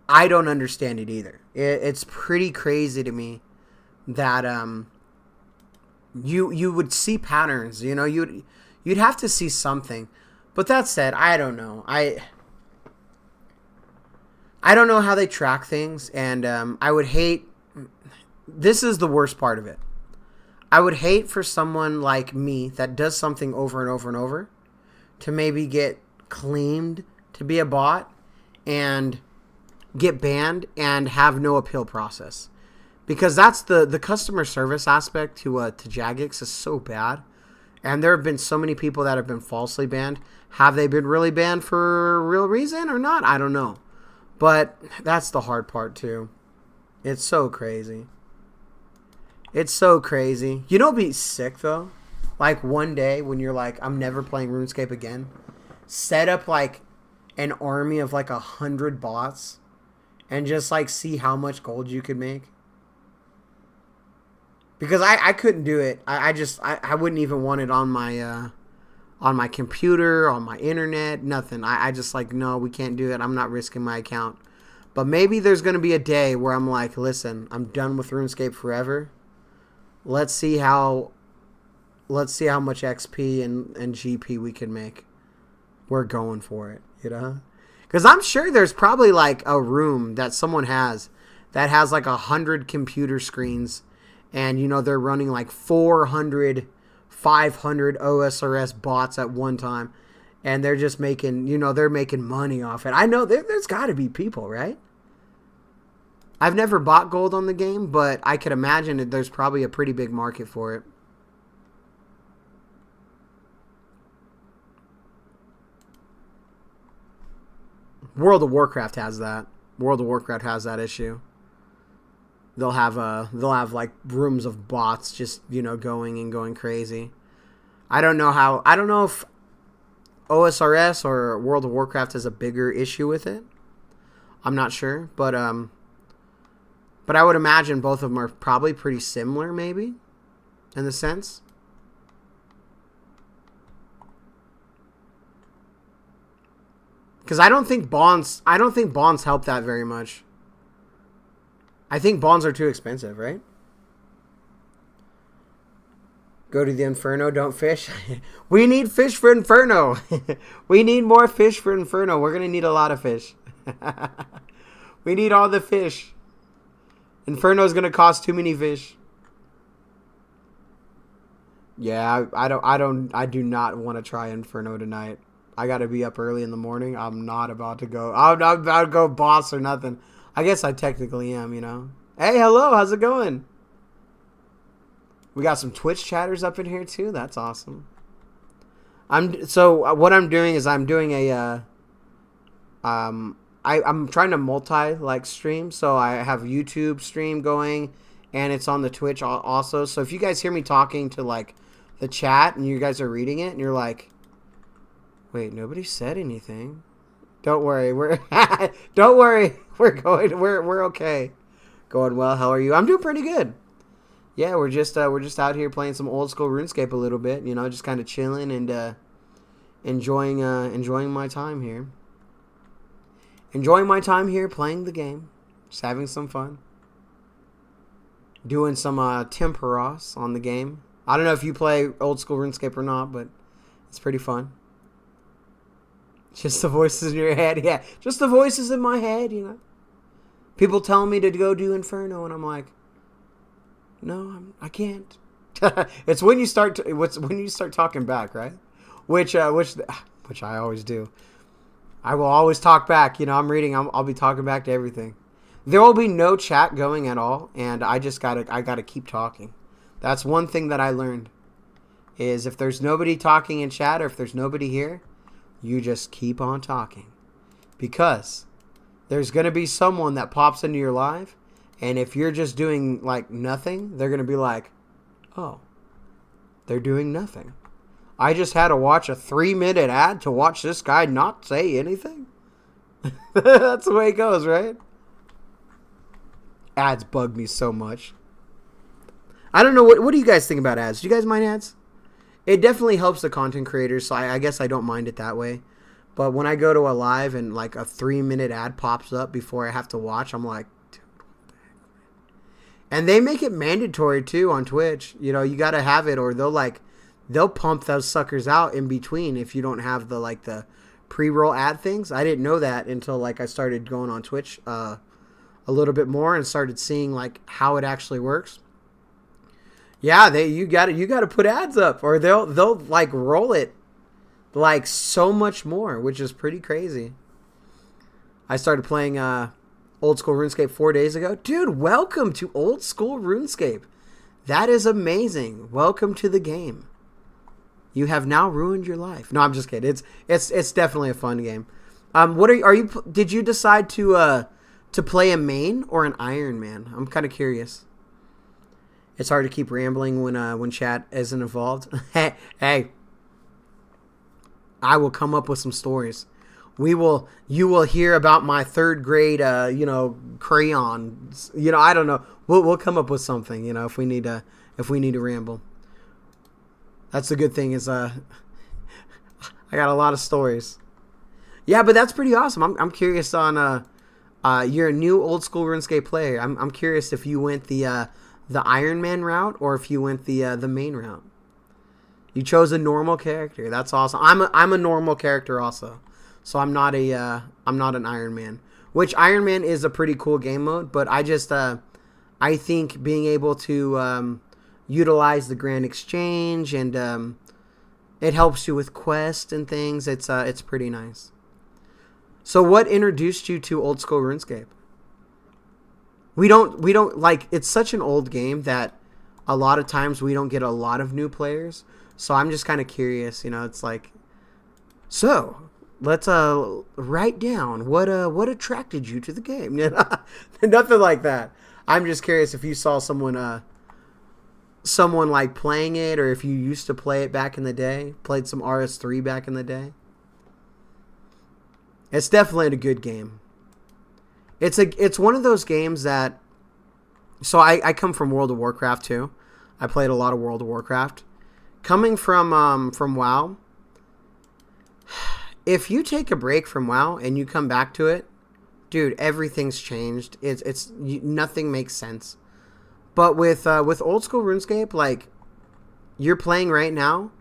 I don't understand it either. It's pretty crazy to me that you would see patterns, you know, you'd have to see something. But that said, I don't know. I don't know how they track things, and I would hate, this is the worst part of it. I would hate for someone like me that does something over and over and over to maybe get claimed to be a bot and get banned and have no appeal process. Because that's the customer service aspect to Jagex is so bad. And there have been so many people that have been falsely banned. Have they been really banned for a real reason or not? I don't know. But that's the hard part too. It's so crazy. It's so crazy. You know what'd be sick though? Like one day when you're like, I'm never playing RuneScape again. Set up like an army of like 100 bots. And just like see how much gold you could make. Because I couldn't do it. I wouldn't even want it on my computer, on my internet, nothing. I just like, no, we can't do it. I'm not risking my account. But maybe there's going to be a day where I'm like, listen, I'm done with RuneScape forever. Let's see how much XP and GP we can make. We're going for it, you know? Because I'm sure there's probably like a room that someone has that has like 100 computer screens. And, you know, they're running like 400, 500 OSRS bots at one time. And they're just making, you know, they're making money off it. I know there's got to be people, right? I've never bought gold on the game, but I could imagine that there's probably a pretty big market for it. World of Warcraft has that. World of Warcraft has that issue. They'll have like rooms of bots just, you know, going crazy. I don't know if OSRS or World of Warcraft has a bigger issue with it. I'm not sure, but I would imagine both of them are probably pretty similar, maybe, in the sense. Because I don't think bonds help that very much. I think bonds are too expensive, right? Go to the Inferno, don't fish. We need fish for Inferno. We need more fish for Inferno. We're going to need a lot of fish. We need all the fish. Inferno is going to cost too many fish. Yeah, I do not want to try Inferno tonight. I got to be up early in the morning. I'm not about to go. I'm not about to go boss or nothing. I guess I technically am, you know. Hey, hello. How's it going? We got some Twitch chatters up in here too. That's awesome. What I'm doing is I'm doing a I'm trying to multi stream. So I have YouTube stream going, and it's on the Twitch also. So if you guys hear me talking to like the chat and you guys are reading it and you're like, wait, nobody said anything. Don't worry, we're we're okay. Going well. How are you? I'm doing pretty good. Yeah, we're just out here playing some old school RuneScape a little bit, just kind of chilling and enjoying my time here. Enjoying my time here playing the game, just having some fun. Doing some temporos on the game. I don't know if you play old school RuneScape or not, but it's pretty fun. Just the voices in your head, yeah. Just the voices in my head, People telling me to go do Inferno, and I'm like, no, I can't. It's when you start talking back, right? Which I always do. I will always talk back. I'm reading. I'll be talking back to everything. There will be no chat going at all, and I gotta keep talking. That's one thing that I learned. Is if there's nobody talking in chat or if there's nobody here, you just keep on talking, because there's gonna be someone that pops into your live. And if you're just doing, nothing, they're going to be like, oh, they're doing nothing. I just had to watch a 3-minute ad to watch this guy not say anything? That's the way it goes, right? Ads bug me so much. I don't know. What do you guys think about ads? Do you guys mind ads? It definitely helps the content creators, so I guess I don't mind it that way. But when I go to a live and, a 3-minute ad pops up before I have to watch, I'm like, and they make it mandatory too on Twitch. You got to have it, or they'll pump those suckers out in between if you don't have the pre-roll ad things. I didn't know that until I started going on Twitch a little bit more and started seeing how it actually works. Yeah, you got to put ads up, or they'll roll it so much more, which is pretty crazy. I started playing Old School RuneScape 4 days ago. Dude, welcome to Old School RuneScape. That is amazing. Welcome to the game. You have now ruined your life. No, I'm just kidding. It's definitely a fun game. Did you decide to play a main or an Iron Man? I'm kind of curious. It's hard to keep rambling when chat isn't involved. Hey, I will come up with some stories. You will hear about my 3rd grade, crayons. I don't know. We'll come up with something, if we need to ramble. That's the good thing is, I got a lot of stories. Yeah, but that's pretty awesome. I'm curious on, you're a new Old School RuneScape player. I'm curious if you went the Iron Man route or if you went the main route. You chose a normal character. That's awesome. I'm a normal character also. So I'm not an Iron Man, which Iron Man is a pretty cool game mode, but I think being able to utilize the Grand Exchange and it helps you with quests and things. It's pretty nice. So what introduced you to Old School RuneScape? We don't it's such an old game that a lot of times we don't get a lot of new players. So I'm just kind of curious, it's so let's write down what attracted you to the game. Nothing like that. I'm just curious if you saw someone playing it, or if you used to play it back in the day, played some RS3 back in the day. It's definitely a good game. It's one of those games that. So I come from World of Warcraft too. I played a lot of World of Warcraft. Coming from WoW. If you take a break from WoW and you come back to it, dude, everything's changed. Nothing makes sense. But with Old School RuneScape, you're playing right now.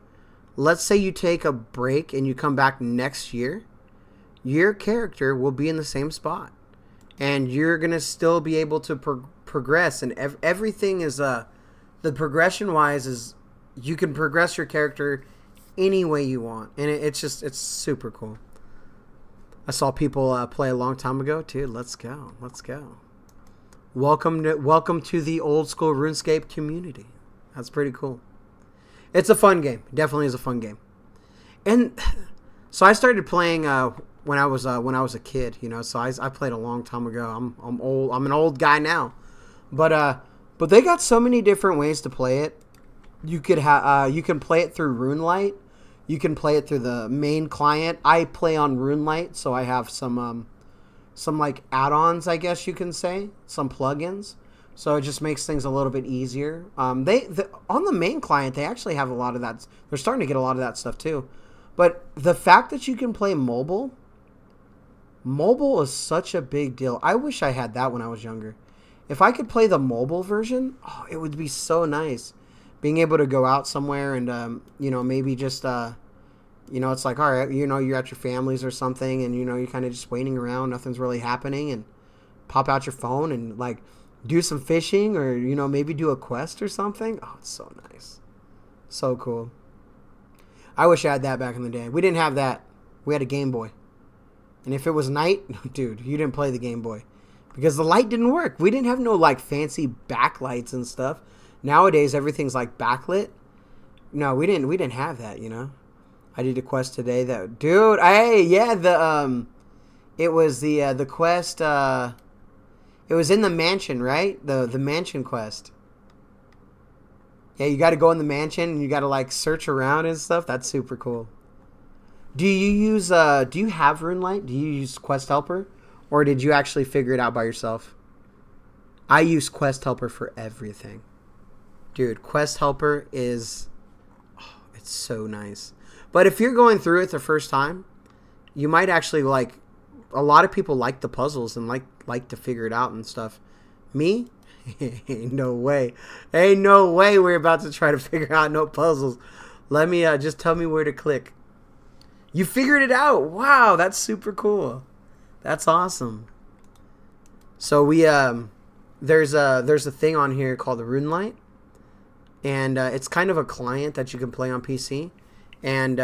Let's say you take a break and you come back next year, your character will be in the same spot, and you're gonna still be able to progress. And everything is the progression wise is you can progress your character any way you want, and it's super cool. I saw people play a long time ago, dude. Let's go. Welcome to the Old School RuneScape community. That's pretty cool. It's a fun game. It definitely is a fun game. And so I started playing when I was a kid, you know. So I played a long time ago. I'm old. I'm an old guy now, but they got so many different ways to play it. You can play it through RuneLite. You can play it through the main client. I play on RuneLite, so I have some like add-ons, I guess you can say, some plugins. So it just makes things a little bit easier. On the main client, they actually have a lot of that. They're starting to get a lot of that stuff too. But the fact that you can play mobile is such a big deal. I wish I had that when I was younger. If I could play the mobile version, it would be so nice. Being able to go out somewhere and, maybe just, it's like, all right, you're at your family's or something and, you're kind of just waiting around. Nothing's really happening and pop out your phone and, like, do some fishing or, maybe do a quest or something. Oh, it's so nice. So cool. I wish I had that back in the day. We didn't have that. We had a Game Boy. And if it was night, dude, you didn't play the Game Boy. Because the light didn't work. We didn't have no, like, fancy backlights and stuff. Nowadays, everything's, like, backlit. No, we didn't have that, I did a quest today that... Dude, hey, yeah, it was the quest, it was in the mansion, right? The mansion quest. Yeah, you got to go in the mansion and you got to like search around and stuff. That's super cool. Do you have RuneLite? Do you use Quest Helper? Or did you actually figure it out by yourself? I use Quest Helper for everything. Dude, Quest Helper it's so nice. But if you're going through it the first time, you might actually like, a lot of people like the puzzles and like to figure it out and stuff. Me? Ain't no way we're about to try to figure out no puzzles. Let me just tell me where to click. You figured it out. Wow, that's super cool. That's awesome. So we there's a thing on here called the RuneLite, and it's kind of a client that you can play on PC, and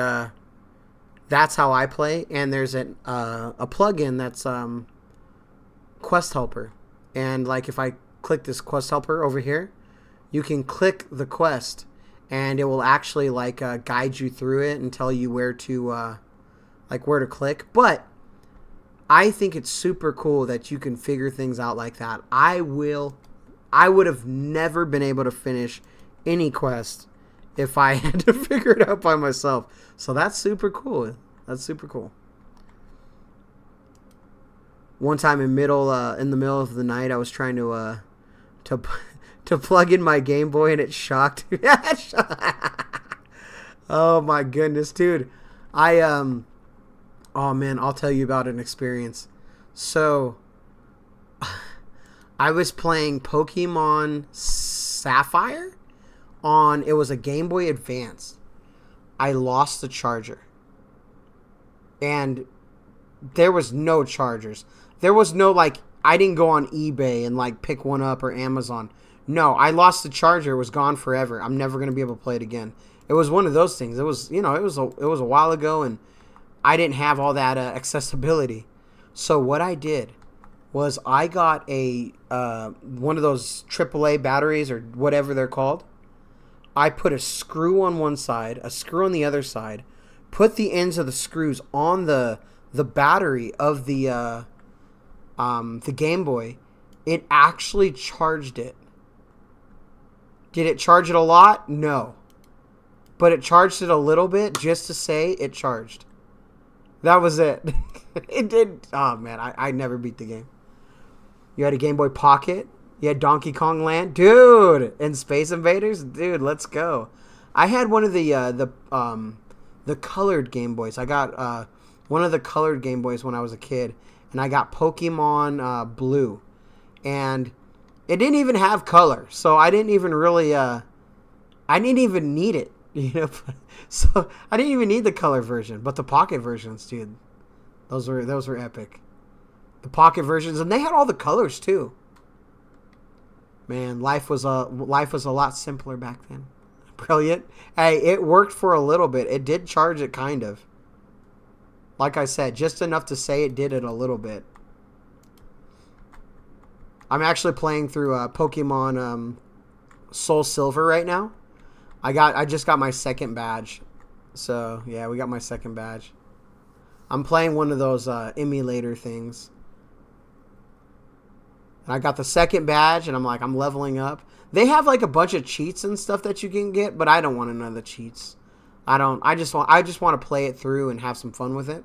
that's how I play. And there's a plugin that's Quest Helper, and like if I click this Quest Helper over here, you can click the quest and it will actually like guide you through it and tell you where to click. But I think it's super cool that you can figure things out like that. I would have never been able to finish any quest if I had to figure it out by myself. So that's super cool. One time in the middle of the night, I was trying to plug in my Game Boy and it shocked. Oh my goodness, dude. Oh man, I'll tell you about an experience. So I was playing Pokemon Sapphire it was a Game Boy Advance. I lost the charger. And there was no chargers. There was no I didn't go on eBay and pick one up or Amazon. No, I lost the charger. It was gone forever. I'm never going to be able to play it again. It was one of those things. It was, it was a while ago and I didn't have all that accessibility. So what I did was I got one of those AAA batteries or whatever they're called. I put a screw on one side, a screw on the other side, put the ends of the screws on the battery of the Game Boy. It actually charged it. Did it charge it a lot? No. But it charged it a little bit just to say it charged. That was it. It did. Oh, man. I never beat the game. You had a Game Boy Pocket. You had Donkey Kong Land. Dude. And Space Invaders. Dude, let's go. I had one of the colored Game Boys. I got one of the colored Game Boys when I was a kid. And I got Pokemon Blue. And it didn't even have color. So I didn't even really... I didn't even need it. So I didn't even need the color version. But the Pocket versions, dude. Those were epic. The Pocket versions. And they had all the colors, too. Man, life was a lot simpler back then. Brilliant. Hey, it worked for a little bit. It did charge it, kind of. Like I said, just enough to say it did it a little bit. I'm actually playing through Pokemon Soul Silver right now. I just got my second badge. So, yeah, we got my second badge. I'm playing one of those emulator things. And I got the second badge, and I'm leveling up. They have like a bunch of cheats and stuff that you can get, but I don't want none of the cheats. I just want to play it through and have some fun with it.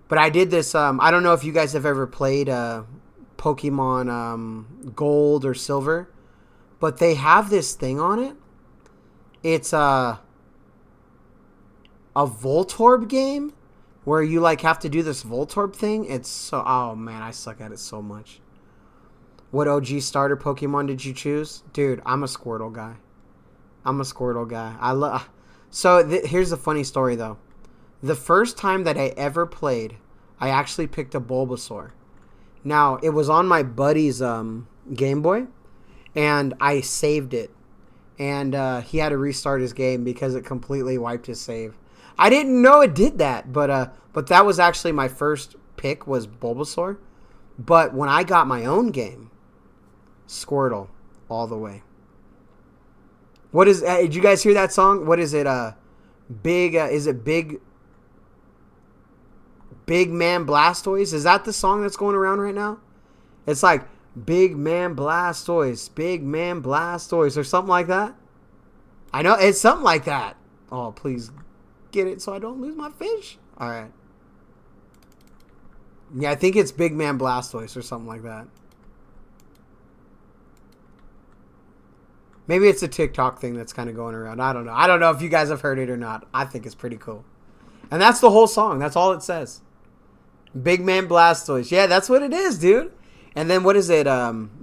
But I did this. I don't know if you guys have ever played Pokemon Gold or Silver, but they have this thing on it. It's a Voltorb game where you like have to do this Voltorb thing. It's so, oh man, I suck at it so much. What OG starter Pokemon did you choose? Dude, I'm a Squirtle guy. Here's the funny story though. The first time that I ever played, I actually picked a Bulbasaur. Now, it was on my buddy's Game Boy, and I saved it. And he had to restart his game because it completely wiped his save. I didn't know it did that, but that was actually my first pick was Bulbasaur. But when I got my own game, Squirtle all the way. What is? Did you guys hear that song? What is it? Is it Big Man Blastoise? Is that the song that's going around right now? It's like Big Man Blastoise, Big Man Blastoise, or something like that. I know it's something like that. Oh, please get it so I don't lose my fish. All right. Yeah, I think it's Big Man Blastoise or something like that. Maybe it's a TikTok thing that's kind of going around. I don't know. I don't know if you guys have heard it or not. I think it's pretty cool. And that's the whole song. That's all it says. Big Man Blastoise. Yeah, that's what it is, dude. And then what is it?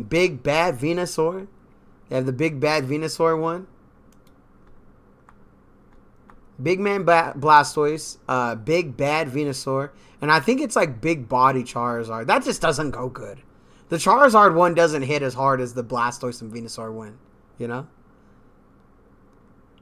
Big Bad Venusaur. They have the Big Bad Venusaur one. Big Man Blastoise. Big Bad Venusaur. And I think it's like Big Body Charizard. That just doesn't go good. The Charizard one doesn't hit as hard as the Blastoise and Venusaur one. You know?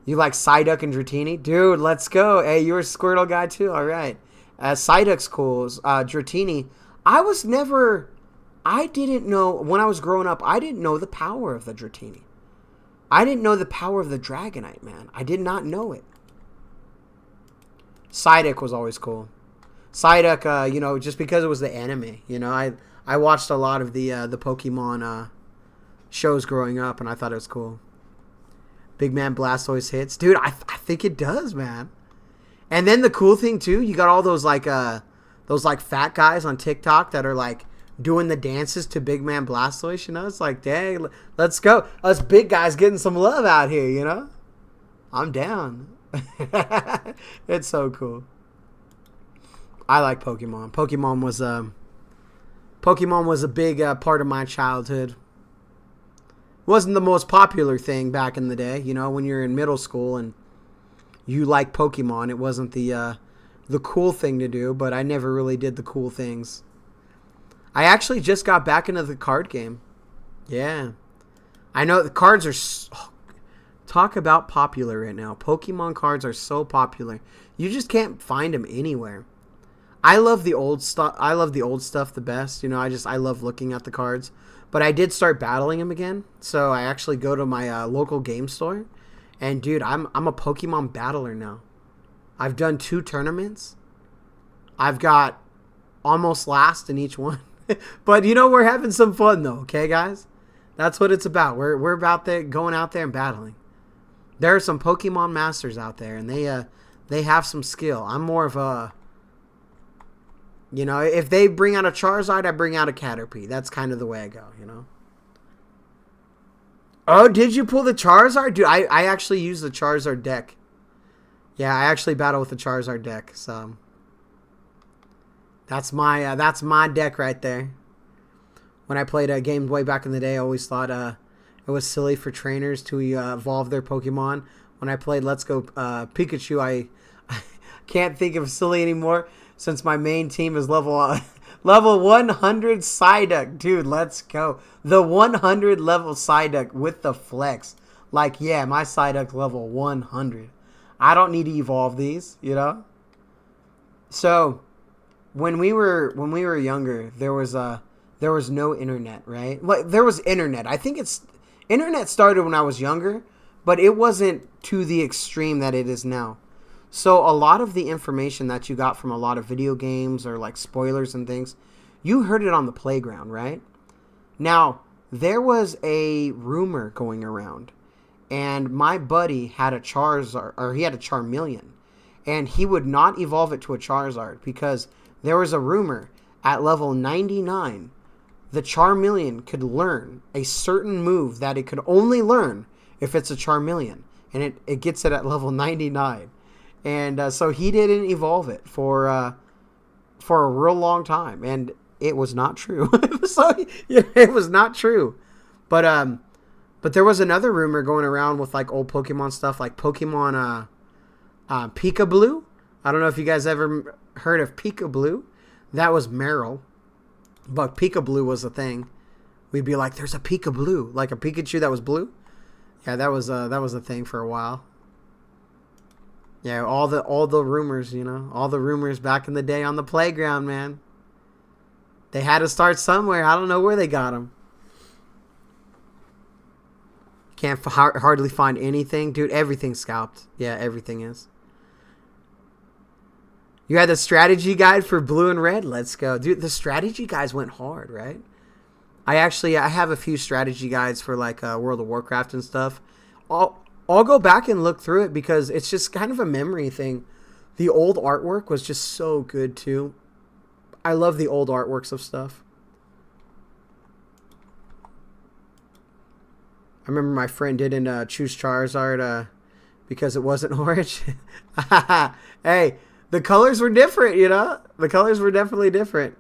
You like Psyduck and Dratini? Dude, let's go. Hey, you're a Squirtle guy too? All right. Psyduck's cool. Dratini. I didn't know, when I was growing up, I didn't know the power of the Dratini. I didn't know the power of the Dragonite, man. I did not know it. Psyduck was always cool. Psyduck, just because it was the anime. I watched a lot of the Pokemon shows growing up, and I thought it was cool. Big Man Blastoise hits. Dude, I think it does, man. And then the cool thing, too, you got all those fat guys on TikTok that are, like, doing the dances to Big Man Blastoise, It's like, dang, let's go. Us big guys getting some love out here, I'm down. It's so cool. I like Pokemon. Pokemon was a big part of my childhood. Wasn't the most popular thing back in the day, when you're in middle school and you like Pokemon. It wasn't the cool thing to do, but I never really did the cool things. I actually just got back into the card game. Yeah. I know the cards are talk about popular right now. Pokemon cards are so popular. You just can't find them anywhere. I love the old stuff. I love the old stuff the best. I love looking at the cards. But I did start battling them again. So I actually go to my local game store. And dude, I'm a Pokemon battler now. I've done 2 tournaments. I've got almost last in each one. But we're having some fun though, okay guys? That's what it's about. We're about going out there and battling. There are some Pokemon masters out there, and they have some skill. I'm more of a, if they bring out a Charizard, I bring out a Caterpie. That's kind of the way I go, Oh, did you pull the Charizard? Dude, I actually use the Charizard deck. Yeah, I actually battle with the Charizard deck, so that's my deck right there. When I played a game way back in the day, I always thought it was silly for trainers to evolve their Pokemon. When I played Let's Go Pikachu, I can't think of silly anymore since my main team is level 100 Psyduck. Dude, let's go. The 100 level Psyduck with the flex. Like, yeah, my Psyduck level 100. I don't need to evolve these, So, when we were younger, there was no internet, right? Like, there was internet. I think Internet started when I was younger, but it wasn't to the extreme that it is now. So a lot of the information that you got from a lot of video games or like spoilers and things, you heard it on the playground, right? Now, there was a rumor going around, and my buddy had a Charizard, or he had a Charmeleon, and he would not evolve it to a Charizard because there was a rumor at level 99 the Charmeleon could learn a certain move that it could only learn if it's a Charmeleon, and it gets it at level 99. And so he didn't evolve it for a real long time, and it was not true. So yeah, it was not true. But there was another rumor going around with like old Pokemon stuff, like Pokemon Peekaboo. I don't know if you guys ever heard of Peekaboo. That was Meryl, but Peekaboo was a thing. We'd be like, "There's a Peekaboo," like a Pikachu that was blue. Yeah, that was a thing for a while. Yeah, all the rumors, all the rumors back in the day on the playground, man. They had to start somewhere. I don't know where they got them. Can't hardly find anything. Dude, everything's scalped. Yeah, everything is. You had the strategy guide for blue and red. Let's go. Dude, the strategy guides went hard, right? I have a few strategy guides for like World of Warcraft and stuff. I'll go back and look through it because it's just kind of a memory thing. The old artwork was just so good too. I love the old artworks of stuff. I remember my friend didn't choose Charizard because it wasn't orange. Hey, the colors were different, The colors were definitely different.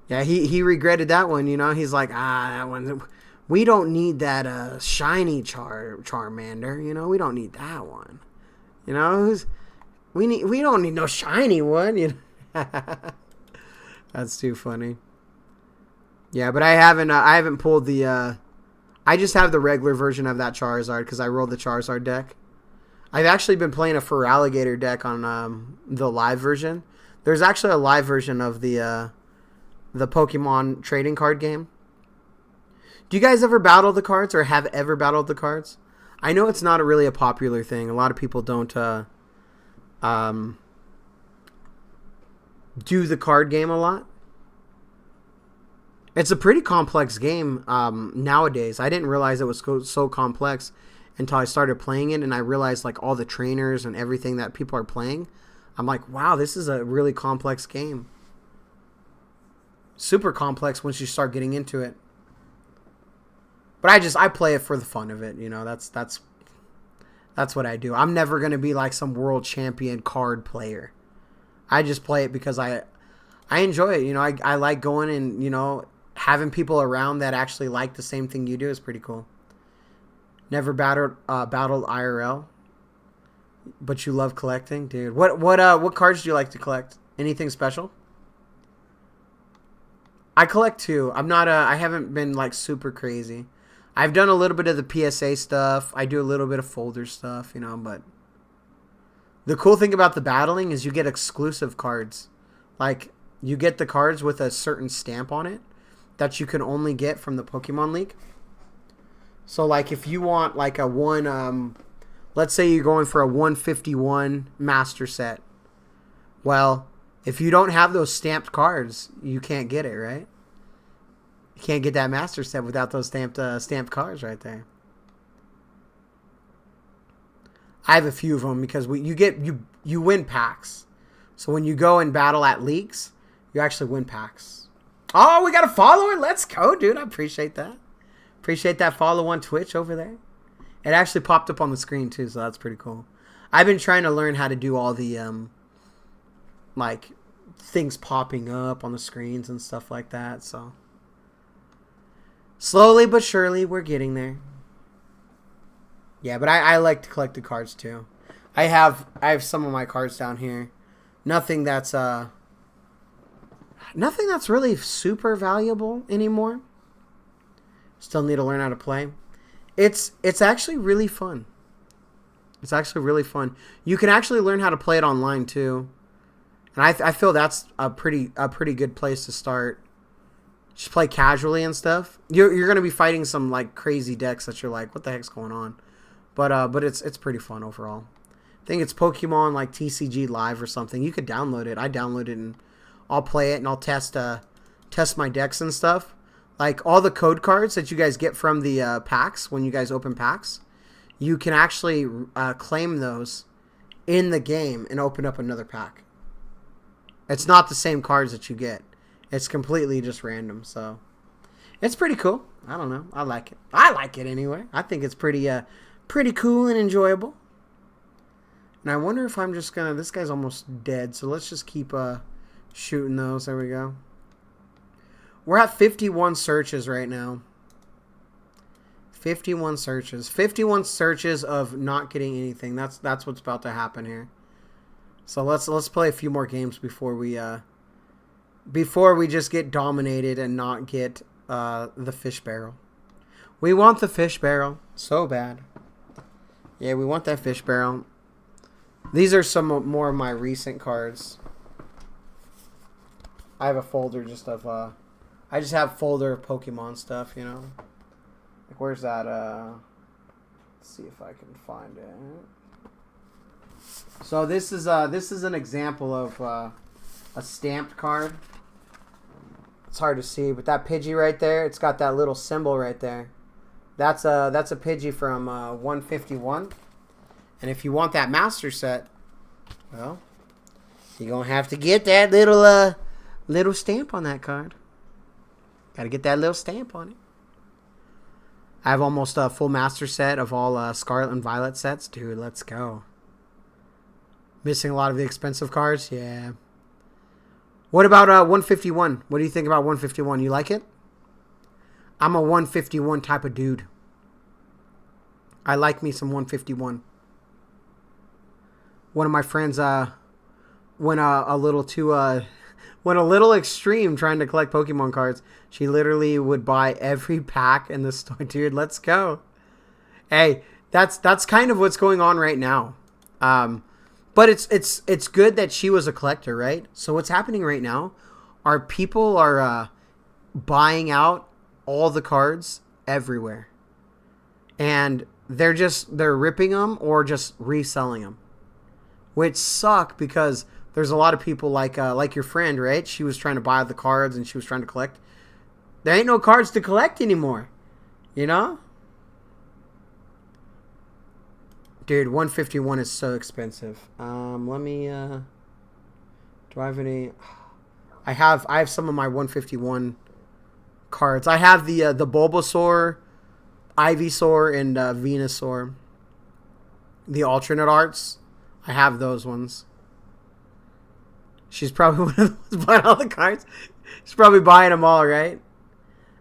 Yeah, he regretted that one, He's like, that one. We don't need that shiny Charmander, We don't need that one. We don't need no shiny one, That's too funny. Yeah, but I haven't pulled the I just have the regular version of that Charizard because I rolled the Charizard deck. I've actually been playing a Feraligatr deck on the live version. There's actually a live version of the Pokemon trading card game. Do you guys ever battle the cards or have ever battled the cards? I know it's not really a popular thing. A lot of people don't do the card game a lot. It's a pretty complex game nowadays. I didn't realize it was so complex until I started playing it, and I realized like all the trainers and everything that people are playing. I'm like, wow, this is a really complex game. Super complex once you start getting into it. But I play it for the fun of it, That's what I do. I'm never going to be like some world champion card player. I just play it because I enjoy it. I like going and, having people around that actually like the same thing you do is pretty cool. Never battled IRL, but you love collecting, dude. What cards do you like to collect? Anything special? I collect too. I haven't been like super crazy. I've done a little bit of the PSA stuff. I do a little bit of folder stuff, but the cool thing about the battling is you get exclusive cards. Like, you get the cards with a certain stamp on it that you can only get from the Pokemon League. So, like, if you want, like, a one, let's say you're going for a 151 Master Set. Well, if you don't have those stamped cards, you can't get it, right? You can't get that Master Set without those stamped cards right there. I have a few of them because you win packs. So when you go and battle at leagues, you actually win packs. Oh, we got a follower. Let's go, dude. I appreciate that. Appreciate that follow on Twitch over there. It actually popped up on the screen too, so that's pretty cool. I've been trying to learn how to do all the like things popping up on the screens and stuff like that. So slowly but surely, we're getting there. Yeah, but I like to collect the cards too. I have some of my cards down here. Nothing that's really super valuable anymore. Still need to learn how to play. It's actually really fun. It's actually really fun. You can actually learn how to play it online too. And I feel that's a pretty good place to start just play casually and stuff. You're gonna be fighting some like crazy decks that you're like, what the heck's going on? But it's pretty fun overall. I think it's Pokemon like TCG Live or something. You could download it. I download it and I'll play it and I'll test my decks and stuff. Like all the code cards that you guys get from the packs when you guys open packs, you can actually claim those in the game and open up another pack. It's not the same cards that you get. It's completely just random. So it's pretty cool. I don't know. I like it. I like it anyway. I think it's pretty cool and enjoyable. And I wonder if I'm just gonna... This guy's almost dead, so let's just keep shooting those. There we go. We're at 51 searches right now. 51 searches. 51 searches of not getting anything. That's what's about to happen here. So let's play a few more games before we just get dominated and not get the fish barrel. We want the fish barrel so bad. Yeah, we want that fish barrel. These are some more of my recent cards. I have a folder just of I just have a folder of Pokemon stuff, you know. Like where's that let's see if I can find it. So this is an example of a stamped card. It's hard to see, but that Pidgey right there, it's got that little symbol right there. That's a Pidgey from 151. And if you want that master set, well, you're going to have to get that little stamp on that card. Got to get that little stamp on it. I have almost a full master set of all Scarlet and Violet sets. Dude, let's go. Missing a lot of the expensive cards? Yeah. What about 151? What do you think about 151? You like it? I'm a 151 type of dude. I like me some 151. One of my friends went a little extreme trying to collect Pokemon cards. She literally would buy every pack in the store. Dude, let's go. Hey, that's kind of what's going on right now. But it's good that she was a collector, right? So what's happening right now are people are buying out all the cards everywhere. And they're ripping them or just reselling them. Which suck because there's a lot of people like your friend, right? She was trying to buy the cards and she was trying to collect. There ain't no cards to collect anymore. You know? Dude, 151 is so expensive. Let me do I have any? I have some of my 151 cards. I have the Bulbasaur, Ivysaur, and Venusaur. The alternate arts. I have those ones. She's probably one of those buying all the cards. She's probably buying them all, right?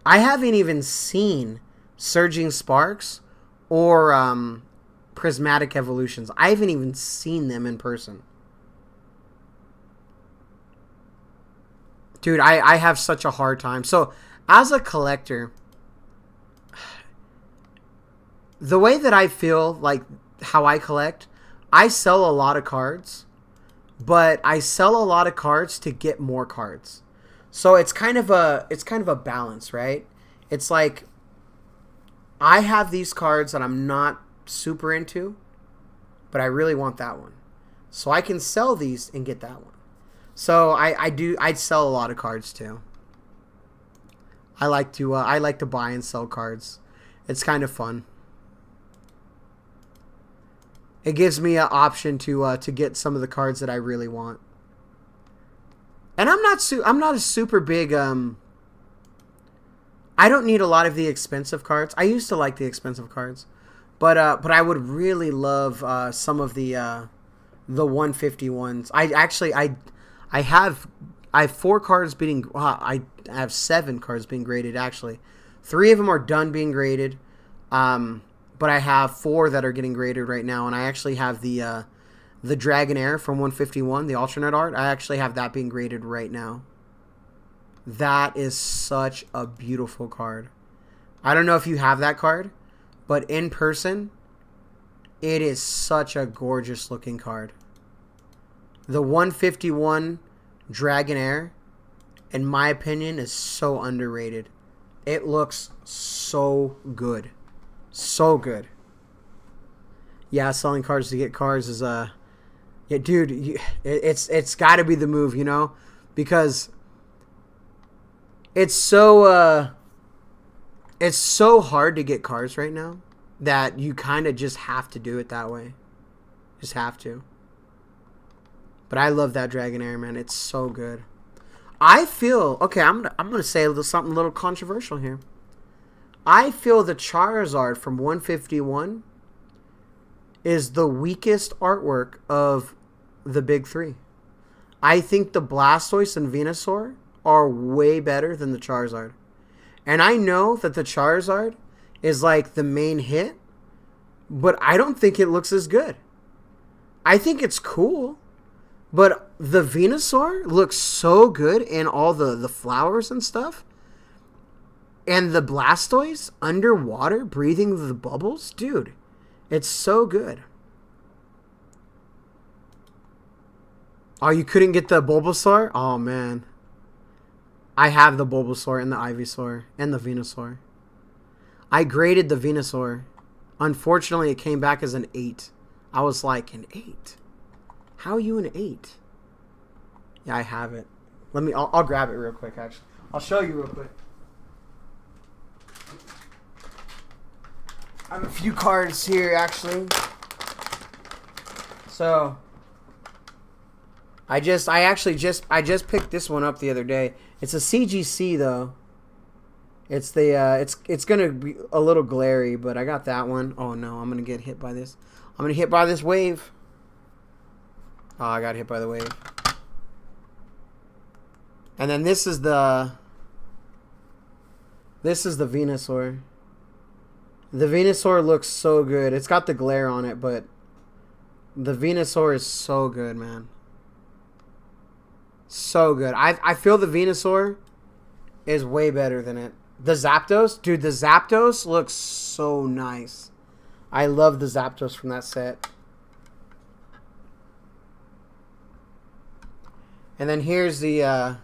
I haven't even seen Surging Sparks or Prismatic Evolutions. I haven't even seen them in person. Dude, I have such a hard time. So, as a collector, the way that I feel, like how I collect, I sell a lot of cards, but I sell a lot of cards to get more cards. So it's kind of a balance, right? It's like I have these cards that I'm not super into, but I really want that one. So I can sell these and get that one. So I'd sell a lot of cards too. I like to buy and sell cards. It's kind of fun. It gives me an option to get some of the cards that I really want. And I'm not a super big I don't need a lot of the expensive cards. I used to like the expensive cards. But I would really love some of the 151s. I have 4 cards being I have 7 cards being graded actually. 3 of them are done being graded. But I have 4 that are getting graded right now, and I actually have the Dragonair from 151, the alternate art. I actually have that being graded right now. That is such a beautiful card. I don't know if you have that card, but in person, it is such a gorgeous looking card. The 151 Dragonair in my opinion, is so underrated. It looks so good. So good. Yeah, selling cards to get cards is yeah, dude, it's got to be the move, you know? Because it's so hard to get cards right now that you kind of just have to do it that way. Just have to. But I love that Dragonair, man. It's so good. I feel, okay, I'm gonna say something a little controversial here. I feel the Charizard from 151 is the weakest artwork of the big three. I think the Blastoise and Venusaur are way better than the Charizard. And I know that the Charizard is like the main hit, but I don't think it looks as good. I think it's cool, but the Venusaur looks so good in all the flowers and stuff. And the Blastoise underwater breathing the bubbles, dude, it's so good. Oh, you couldn't get the Bulbasaur? Oh, man. I have the Bulbasaur and the Ivysaur and the Venusaur. I graded the Venusaur. Unfortunately, it came back as an 8. I was like, an 8? How are you an 8? Yeah, I have it. I'll grab it real quick, actually. I'll show you real quick. I have a few cards here, actually. So, I just picked this one up the other day. It's a CGC though. It's the it's gonna be a little glary, but I got that one. Oh no, I'm gonna get hit by this. I'm gonna hit by this wave. Oh, I got hit by the wave. And then this is the Venusaur. The Venusaur looks so good. It's got the glare on it, but the Venusaur is so good, man. So good. I feel the Venusaur is way better than it. The Zapdos? Dude, the Zapdos looks so nice. I love the Zapdos from that set. And then here's the... let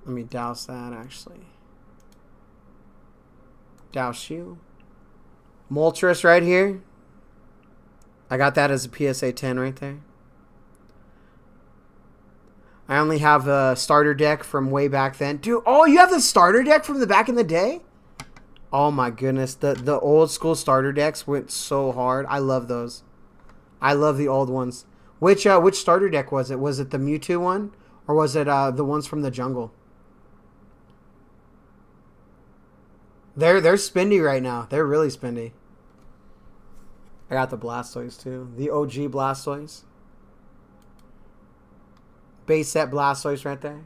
me douse that, actually. Douse you. Moltres right here. I got that as a PSA 10 right there. I only have a starter deck from way back then. Dude, oh, you have the starter deck from the back in the day? Oh my goodness. The old school starter decks went so hard. I love those. I love the old ones. Which starter deck was it? Was it the Mewtwo one? Or was it the ones from the jungle? They're spendy right now. They're really spendy. I got the Blastoise too. The OG Blastoise. Base set Blastoise right there.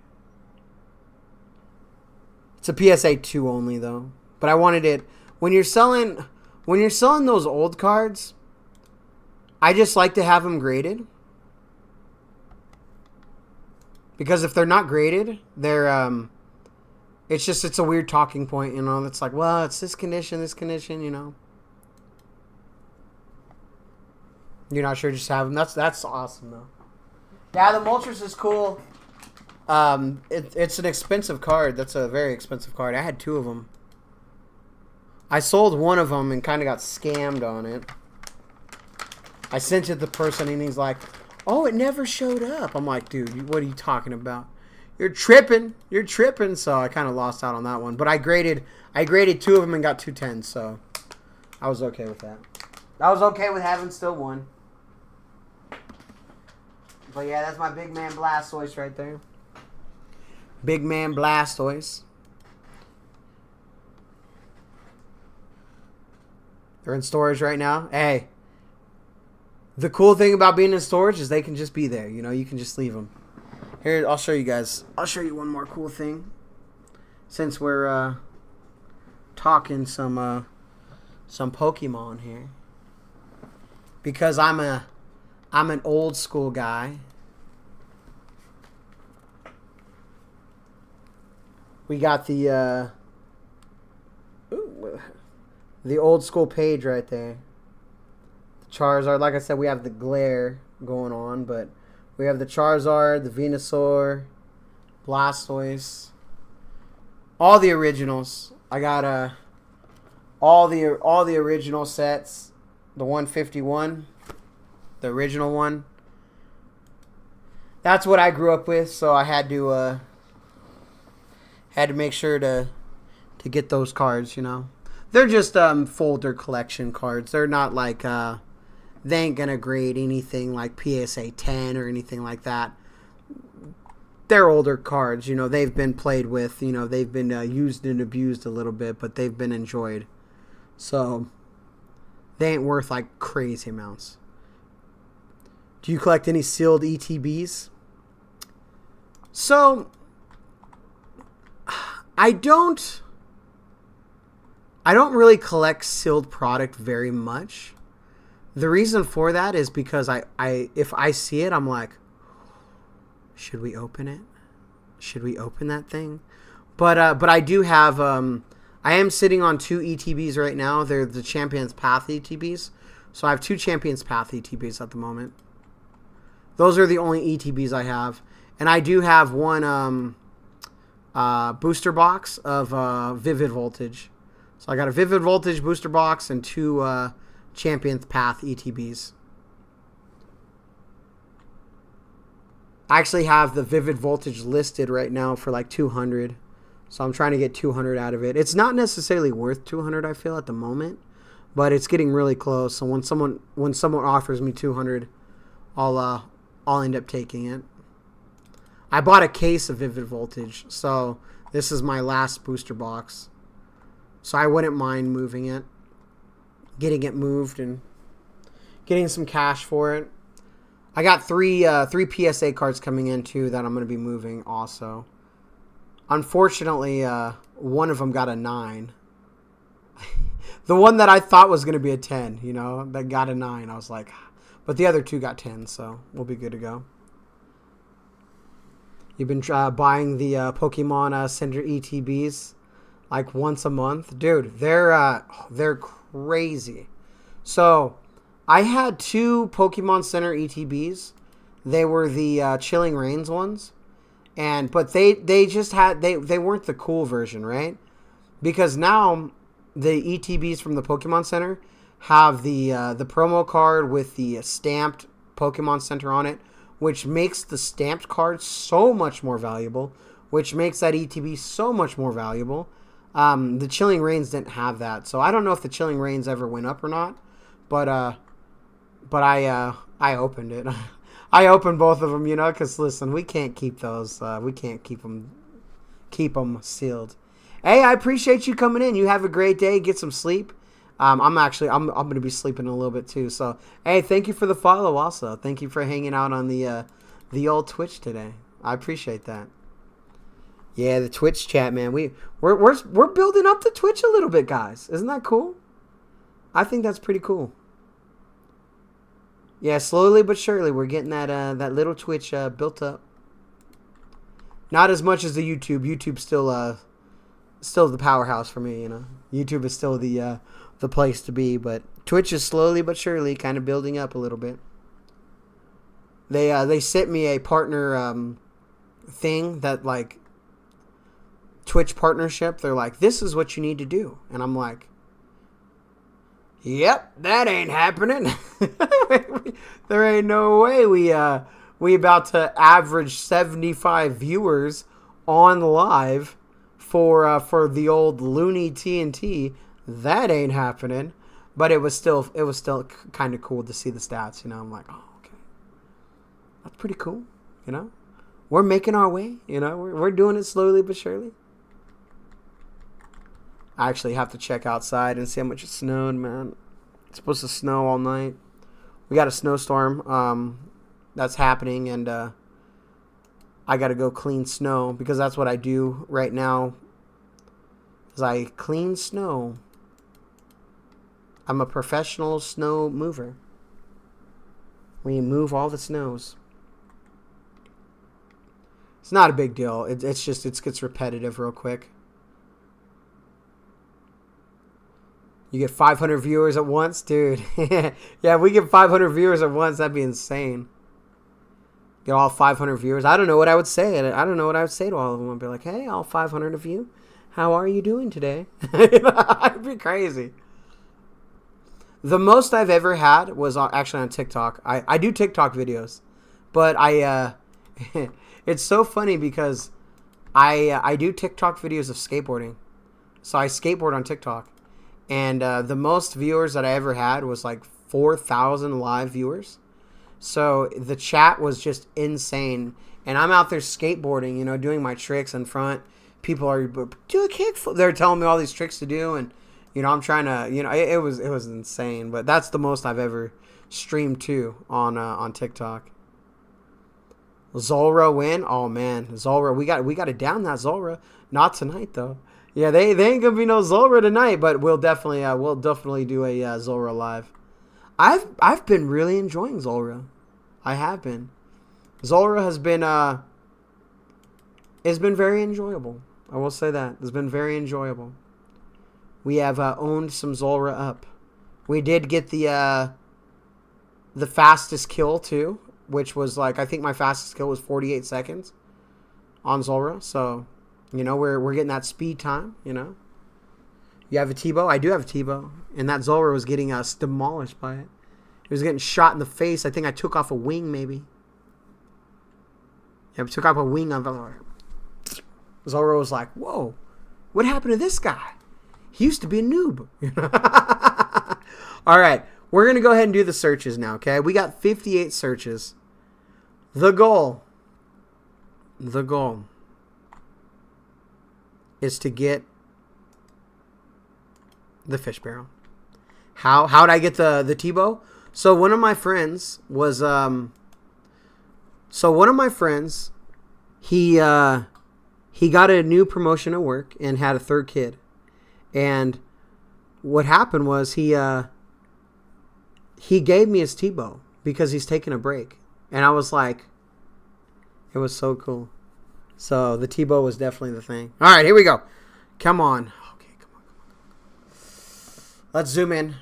It's a PSA 2 only though. But I wanted it when you're selling those old cards, I just like to have them graded. Because if they're not graded, they're it's a weird talking point, you know. It's like, well, it's this condition, you know. You're not sure, just have them. That's awesome though. Yeah, the Moltres is cool. It's an expensive card. That's a very expensive card. I had 2 of them. I sold one of them and kind of got scammed on it. I sent it to the person and he's like, oh, it never showed up. I'm like, dude, what are you talking about? You're tripping. You're tripping. So I kind of lost out on that one. But I graded 2 of them and got 2 10s. So I was okay with that. I was okay with having still one. But yeah, that's my big man Blastoise right there. Big man Blastoise. They're in storage right now. Hey, the cool thing about being in storage is they can just be there. You know, you can just leave them. Here, I'll show you guys. I'll show you one more cool thing. Since we're talking some Pokemon here. Because I'm an old school guy. We got the old school page right there. The Charizard, like I said, we have the glare going on, but We have the Charizard, the Venusaur, Blastoise. All the originals. I got all the original sets. The 151, the original one. That's what I grew up with, so I had to make sure to get those cards, you know. They're just folder collection cards. They're not like they ain't gonna grade anything like PSA 10 or anything like that. They're older cards, you know. They've been played with, you know. They've been used and abused a little bit, but they've been enjoyed. So they ain't worth like crazy amounts. Do you collect any sealed ETBs? So I don't really collect sealed product very much. The reason for that is because if I see it, I'm like, should we open it? Should we open that thing? But I do have I am sitting on 2 ETBs right now. They're the Champions Path ETBs. So I have 2 Champions Path ETBs at the moment. Those are the only ETBs I have. And I do have one booster box of Vivid Voltage. So I got a Vivid Voltage booster box and 2 Champions Path ETBs. I actually have the Vivid Voltage listed right now for like 200. So I'm trying to get 200 out of it. It's not necessarily worth 200, I feel, at the moment, but it's getting really close. So when someone offers me 200, I'll end up taking it. I bought a case of Vivid Voltage, so this is my last booster box. So I wouldn't mind moving it, getting it moved, and getting some cash for it. I got three PSA cards coming in too that I'm going to be moving also. Unfortunately, one of them got a 9. The one that I thought was going to be a 10, you know, that got a 9. I was like, but the other 2 got 10, so we'll be good to go. You've been buying the Pokemon Center ETBs like once a month, dude. They're crazy. So I had 2 Pokemon Center ETBs. They were the Chilling Reigns ones. But they weren't the cool version, right? Because now the ETBs from the Pokemon Center have the promo card with the stamped Pokemon Center on it, which makes the stamped card so much more valuable, which makes that ETB so much more valuable. The Chilling Reigns didn't have that, so I don't know if the Chilling Reigns ever went up or not, but I opened it. I opened both of them, you know, because listen, we can't keep those. We can't keep them sealed. Hey, I appreciate you coming in. You have a great day. Get some sleep. I'm going to be sleeping a little bit too. So, hey, thank you for the follow. Also, thank you for hanging out on the old Twitch today. I appreciate that. Yeah, the Twitch chat, man. We're building up the Twitch a little bit, guys. Isn't that cool? I think that's pretty cool. Yeah, slowly but surely, we're getting that little Twitch built up. Not as much as the YouTube. YouTube's still the powerhouse for me, you know. YouTube is still the place to be, but Twitch is slowly but surely kind of building up a little bit. They sent me a partner thing that like Twitch partnership. They're like, this is what you need to do, and I'm like, yep, that ain't happening. There ain't no way we about to average 75 viewers on live for the old Looney TNT. That ain't happening. But it was still kind of cool to see the stats, you know. I'm like, oh, okay, that's pretty cool, you know. We're making our way, you know. We're doing it slowly but surely. I actually have to check outside and see how much it snowed, man. It's supposed to snow all night. We got a snowstorm that's happening, and I got to go clean snow because that's what I do right now. Is I clean snow. I'm a professional snow mover. We move all the snows. It's not a big deal. It's just it gets repetitive real quick. You get 500 viewers at once? Dude. Yeah, if we get 500 viewers at once, that'd be insane. Get all 500 viewers. I don't know what I would say. I don't know what I would say to all of them. I'd be like, hey, all 500 of you, how are you doing today? It'd be crazy. The most I've ever had was actually on TikTok. I do TikTok videos, but it's so funny because I do TikTok videos of skateboarding. So I skateboard on TikTok. And the most viewers that I ever had was like 4,000 live viewers. So the chat was just insane. And I'm out there skateboarding, you know, doing my tricks in front. People are, do a kickflip. They're telling me all these tricks to do. And, you know, I'm trying to, you know, it was insane. But that's the most I've ever streamed to on TikTok. Zulra win? Oh, man. Zulra, we got to down that Zulra. Not tonight, though. Yeah, they ain't gonna be no Zulra tonight, but we'll definitely do a Zulra live. I've been really enjoying Zulra. I have been. Zulra has been it's been very enjoyable. I will say that. It's been very enjoyable. We have owned some Zulra up. We did get the fastest kill too, which was like, I think my fastest kill was 48 seconds on Zulra, so you know, we're getting that speed time, you know. You have a T-bow? I do have a T-bow. And that Zulra was getting demolished by it. It was getting shot in the face. I think I took off a wing, maybe. Yeah, I took off a wing of Zulra was like, whoa, what happened to this guy? He used to be a noob. All right, we're going to go ahead and do the searches now, okay? We got 58 searches. The goal is to get the fish barrel. How'd I get the T-bow? So one of my friends was he got a new promotion at work and had a third kid. And what happened was he gave me his T-bow because he's taking a break. And I was like, it was so cool. So the T-bow was definitely the thing. All right, here we go. Come on. Okay, come on. Let's zoom in.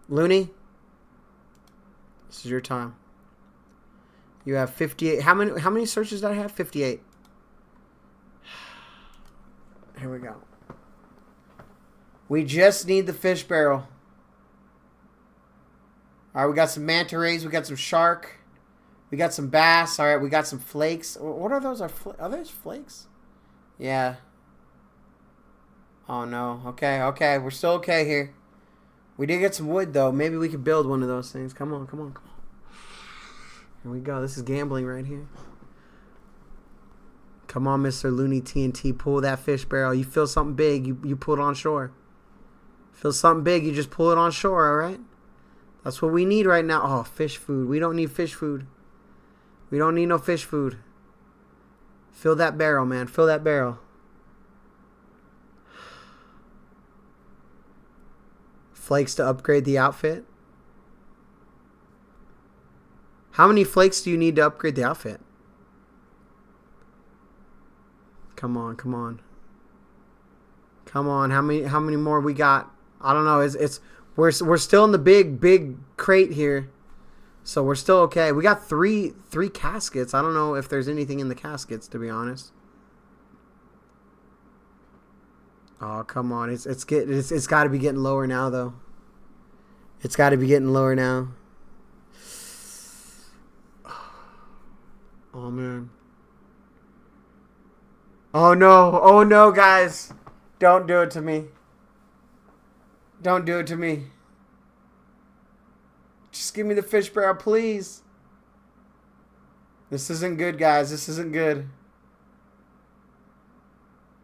Looney, this is your time. You have 58. How many searches did I have? 58. Here we go. We just need the fish barrel. All right, we got some manta rays. We got some shark. We got some bass. All right, we got some flakes. What are those? Are those flakes? Yeah. Oh, no. Okay. We're still okay here. We did get some wood, though. Maybe we could build one of those things. Come on. Here we go. This is gambling right here. Come on, Mr. Looney TNT. Pull that fish barrel. You feel something big, you pull it on shore. Feel something big, you just pull it on shore, all right? That's what we need right now. Oh, fish food. We don't need fish food. We don't need no fish food. Fill that barrel, man. Fill that barrel. Flakes to upgrade the outfit. How many flakes do you need to upgrade the outfit? Come on. How many more we got? I don't know. We're still in the big crate here. So we're still okay. We got three caskets. I don't know if there's anything in the caskets, to be honest. Oh, come on. It's got to be getting lower now, though. It's got to be getting lower now. Oh, man. Oh, no, guys. Don't do it to me. Don't do it to me. Just give me the fish barrel, please. This isn't good, guys. This isn't good.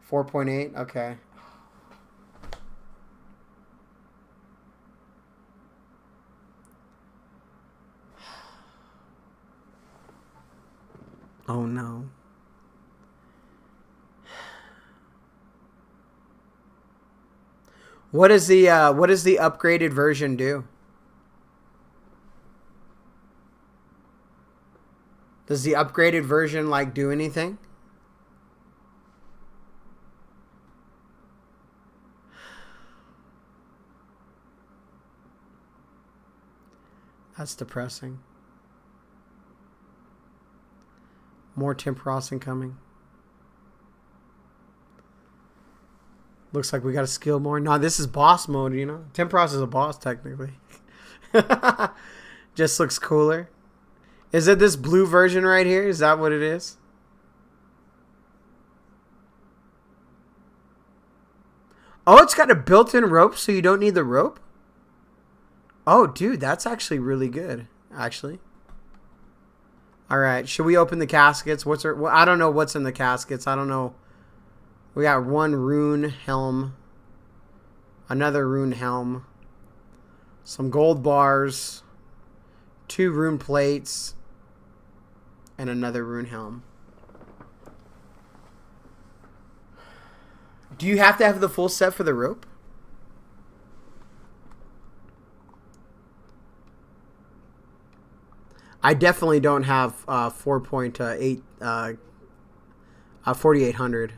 4.8? Okay. Oh, no. What does the upgraded version do? Does the upgraded version like do anything? That's depressing. More Temperos incoming. Looks like we got to skill more. No, this is boss mode, you know. Temperos is a boss, technically. Just looks cooler. Is it this blue version right here? Is that what it is? Oh, it's got a built-in rope, so you don't need the rope? Oh, dude, that's actually really good, actually. All right, should we open the caskets? Well, I don't know what's in the caskets. I don't know. We got one rune helm, another rune helm, some gold bars, 2 rune plates, and another rune helm. Do you have to have the full set for the rope? I definitely don't have 4.8 4800.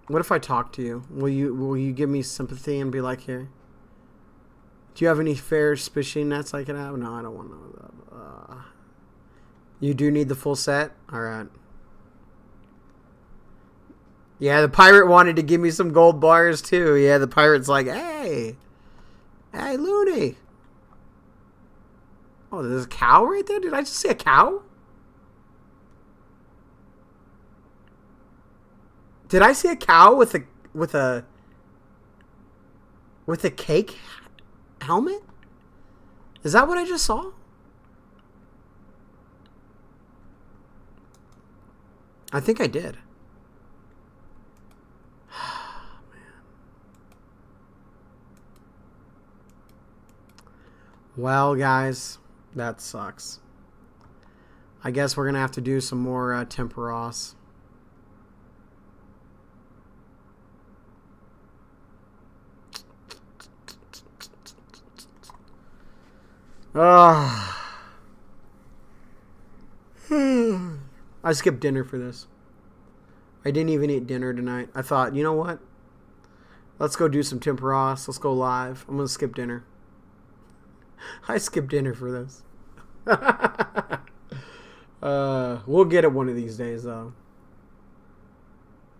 What if I talk to you? Will you give me sympathy and be like, here? Do you have any fair fishing nets I can have? No, I don't want to. You do need the full set? All right. Yeah, the pirate wanted to give me some gold bars too. Yeah, the pirate's like, hey, Looney. Oh, there's a cow right there? Did I just see a cow? Did I see a cow with a cake helmet? Is that what I just saw? I think I did. Well, guys, that sucks. I guess we're going to have to do some more Temperos. I skipped dinner for this. I didn't even eat dinner tonight. I thought, you know what? Let's go do some Temperos. Let's go live. I'm going to skip dinner. I skipped dinner for this. We'll get it one of these days, though.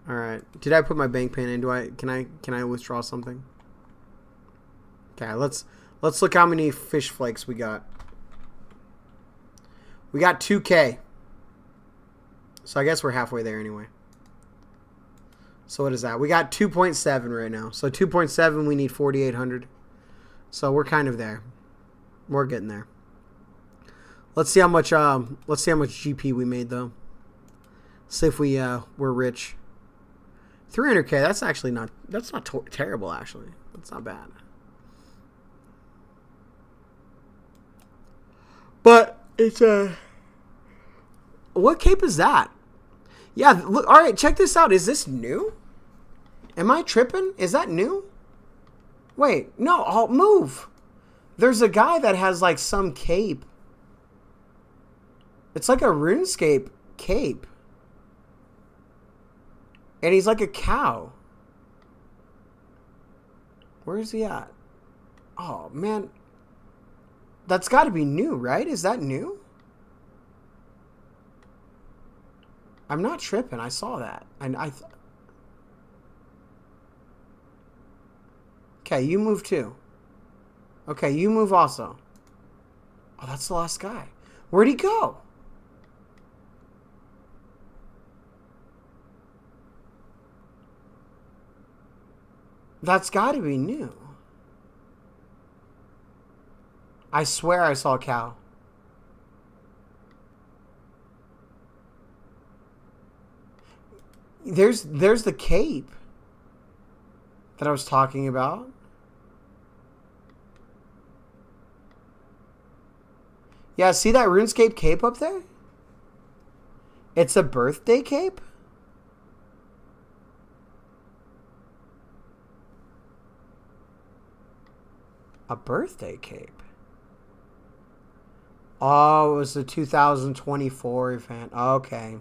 All right. Did I put my bank pin in? Can I withdraw something? Okay, let's look how many fish flakes we got. We got 2K. So I guess we're halfway there anyway. So what is that? We got 2.7 right now. So 2.7, we need 4,800. So we're kind of there. We're getting there. Let's see how much GP we made though. See if we're rich. 300K. That's actually not. That's not terrible actually. That's not bad. But it's what cape is that? Yeah. Look. All right. Check this out. Is this new? Am I tripping? Is that new? Wait. No. I'll move. There's a guy that has like some cape. It's like a Runescape cape. And he's like a cow. Where is he at? Oh, man. That's got to be new, right? Is that new? I'm not tripping. I saw that. And okay, you move too. Okay, you move also. Oh, that's the last guy. Where'd he go? That's got to be new. I swear I saw a cow. There's the cape that I was talking about. Yeah, see that RuneScape cape up there? It's a birthday cape? A birthday cape? Oh, it was the 2024 event. Okay.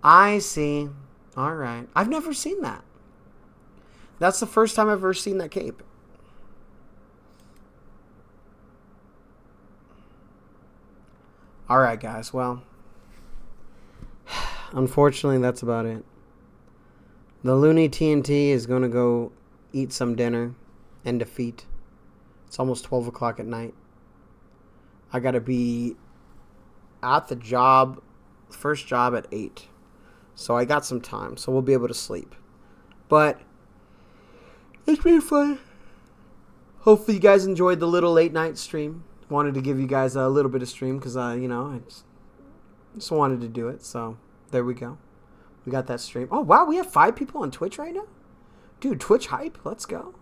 I see. All right. I've never seen that. That's the first time I've ever seen that cape. Alright, guys. Well, unfortunately, that's about it. The Looney TNT is going to go eat some dinner and defeat. It's almost 12 o'clock at night. I got to be at the job, first job at 8. So I got some time, so we'll be able to sleep. But it's been fun. Hopefully you guys enjoyed the little late night stream. Wanted to give you guys a little bit of stream because, I just wanted to do it. So there we go. We got that stream. Oh, wow, we have 5 people on Twitch right now? Dude, Twitch hype. Let's go.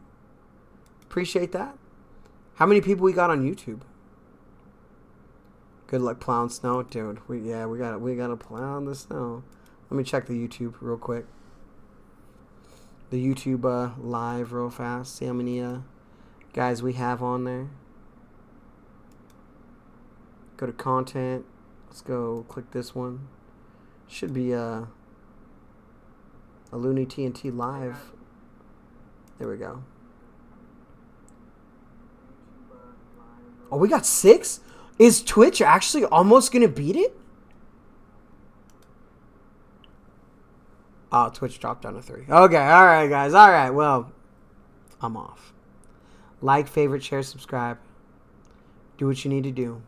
Appreciate that. How many people we got on YouTube? Good luck plowing snow, dude. We gotta plow the snow. Let me check the YouTube real quick. The YouTube live real fast. See how many guys we have on there. Go to content. Let's go click this one. Should be a Looney TNT live. There we go. Oh, we got 6? Is Twitch actually almost going to beat it? Oh, Twitch dropped down to 3. Okay, all right, guys. All right, well, I'm off. Like, favorite, share, subscribe. Do what you need to do.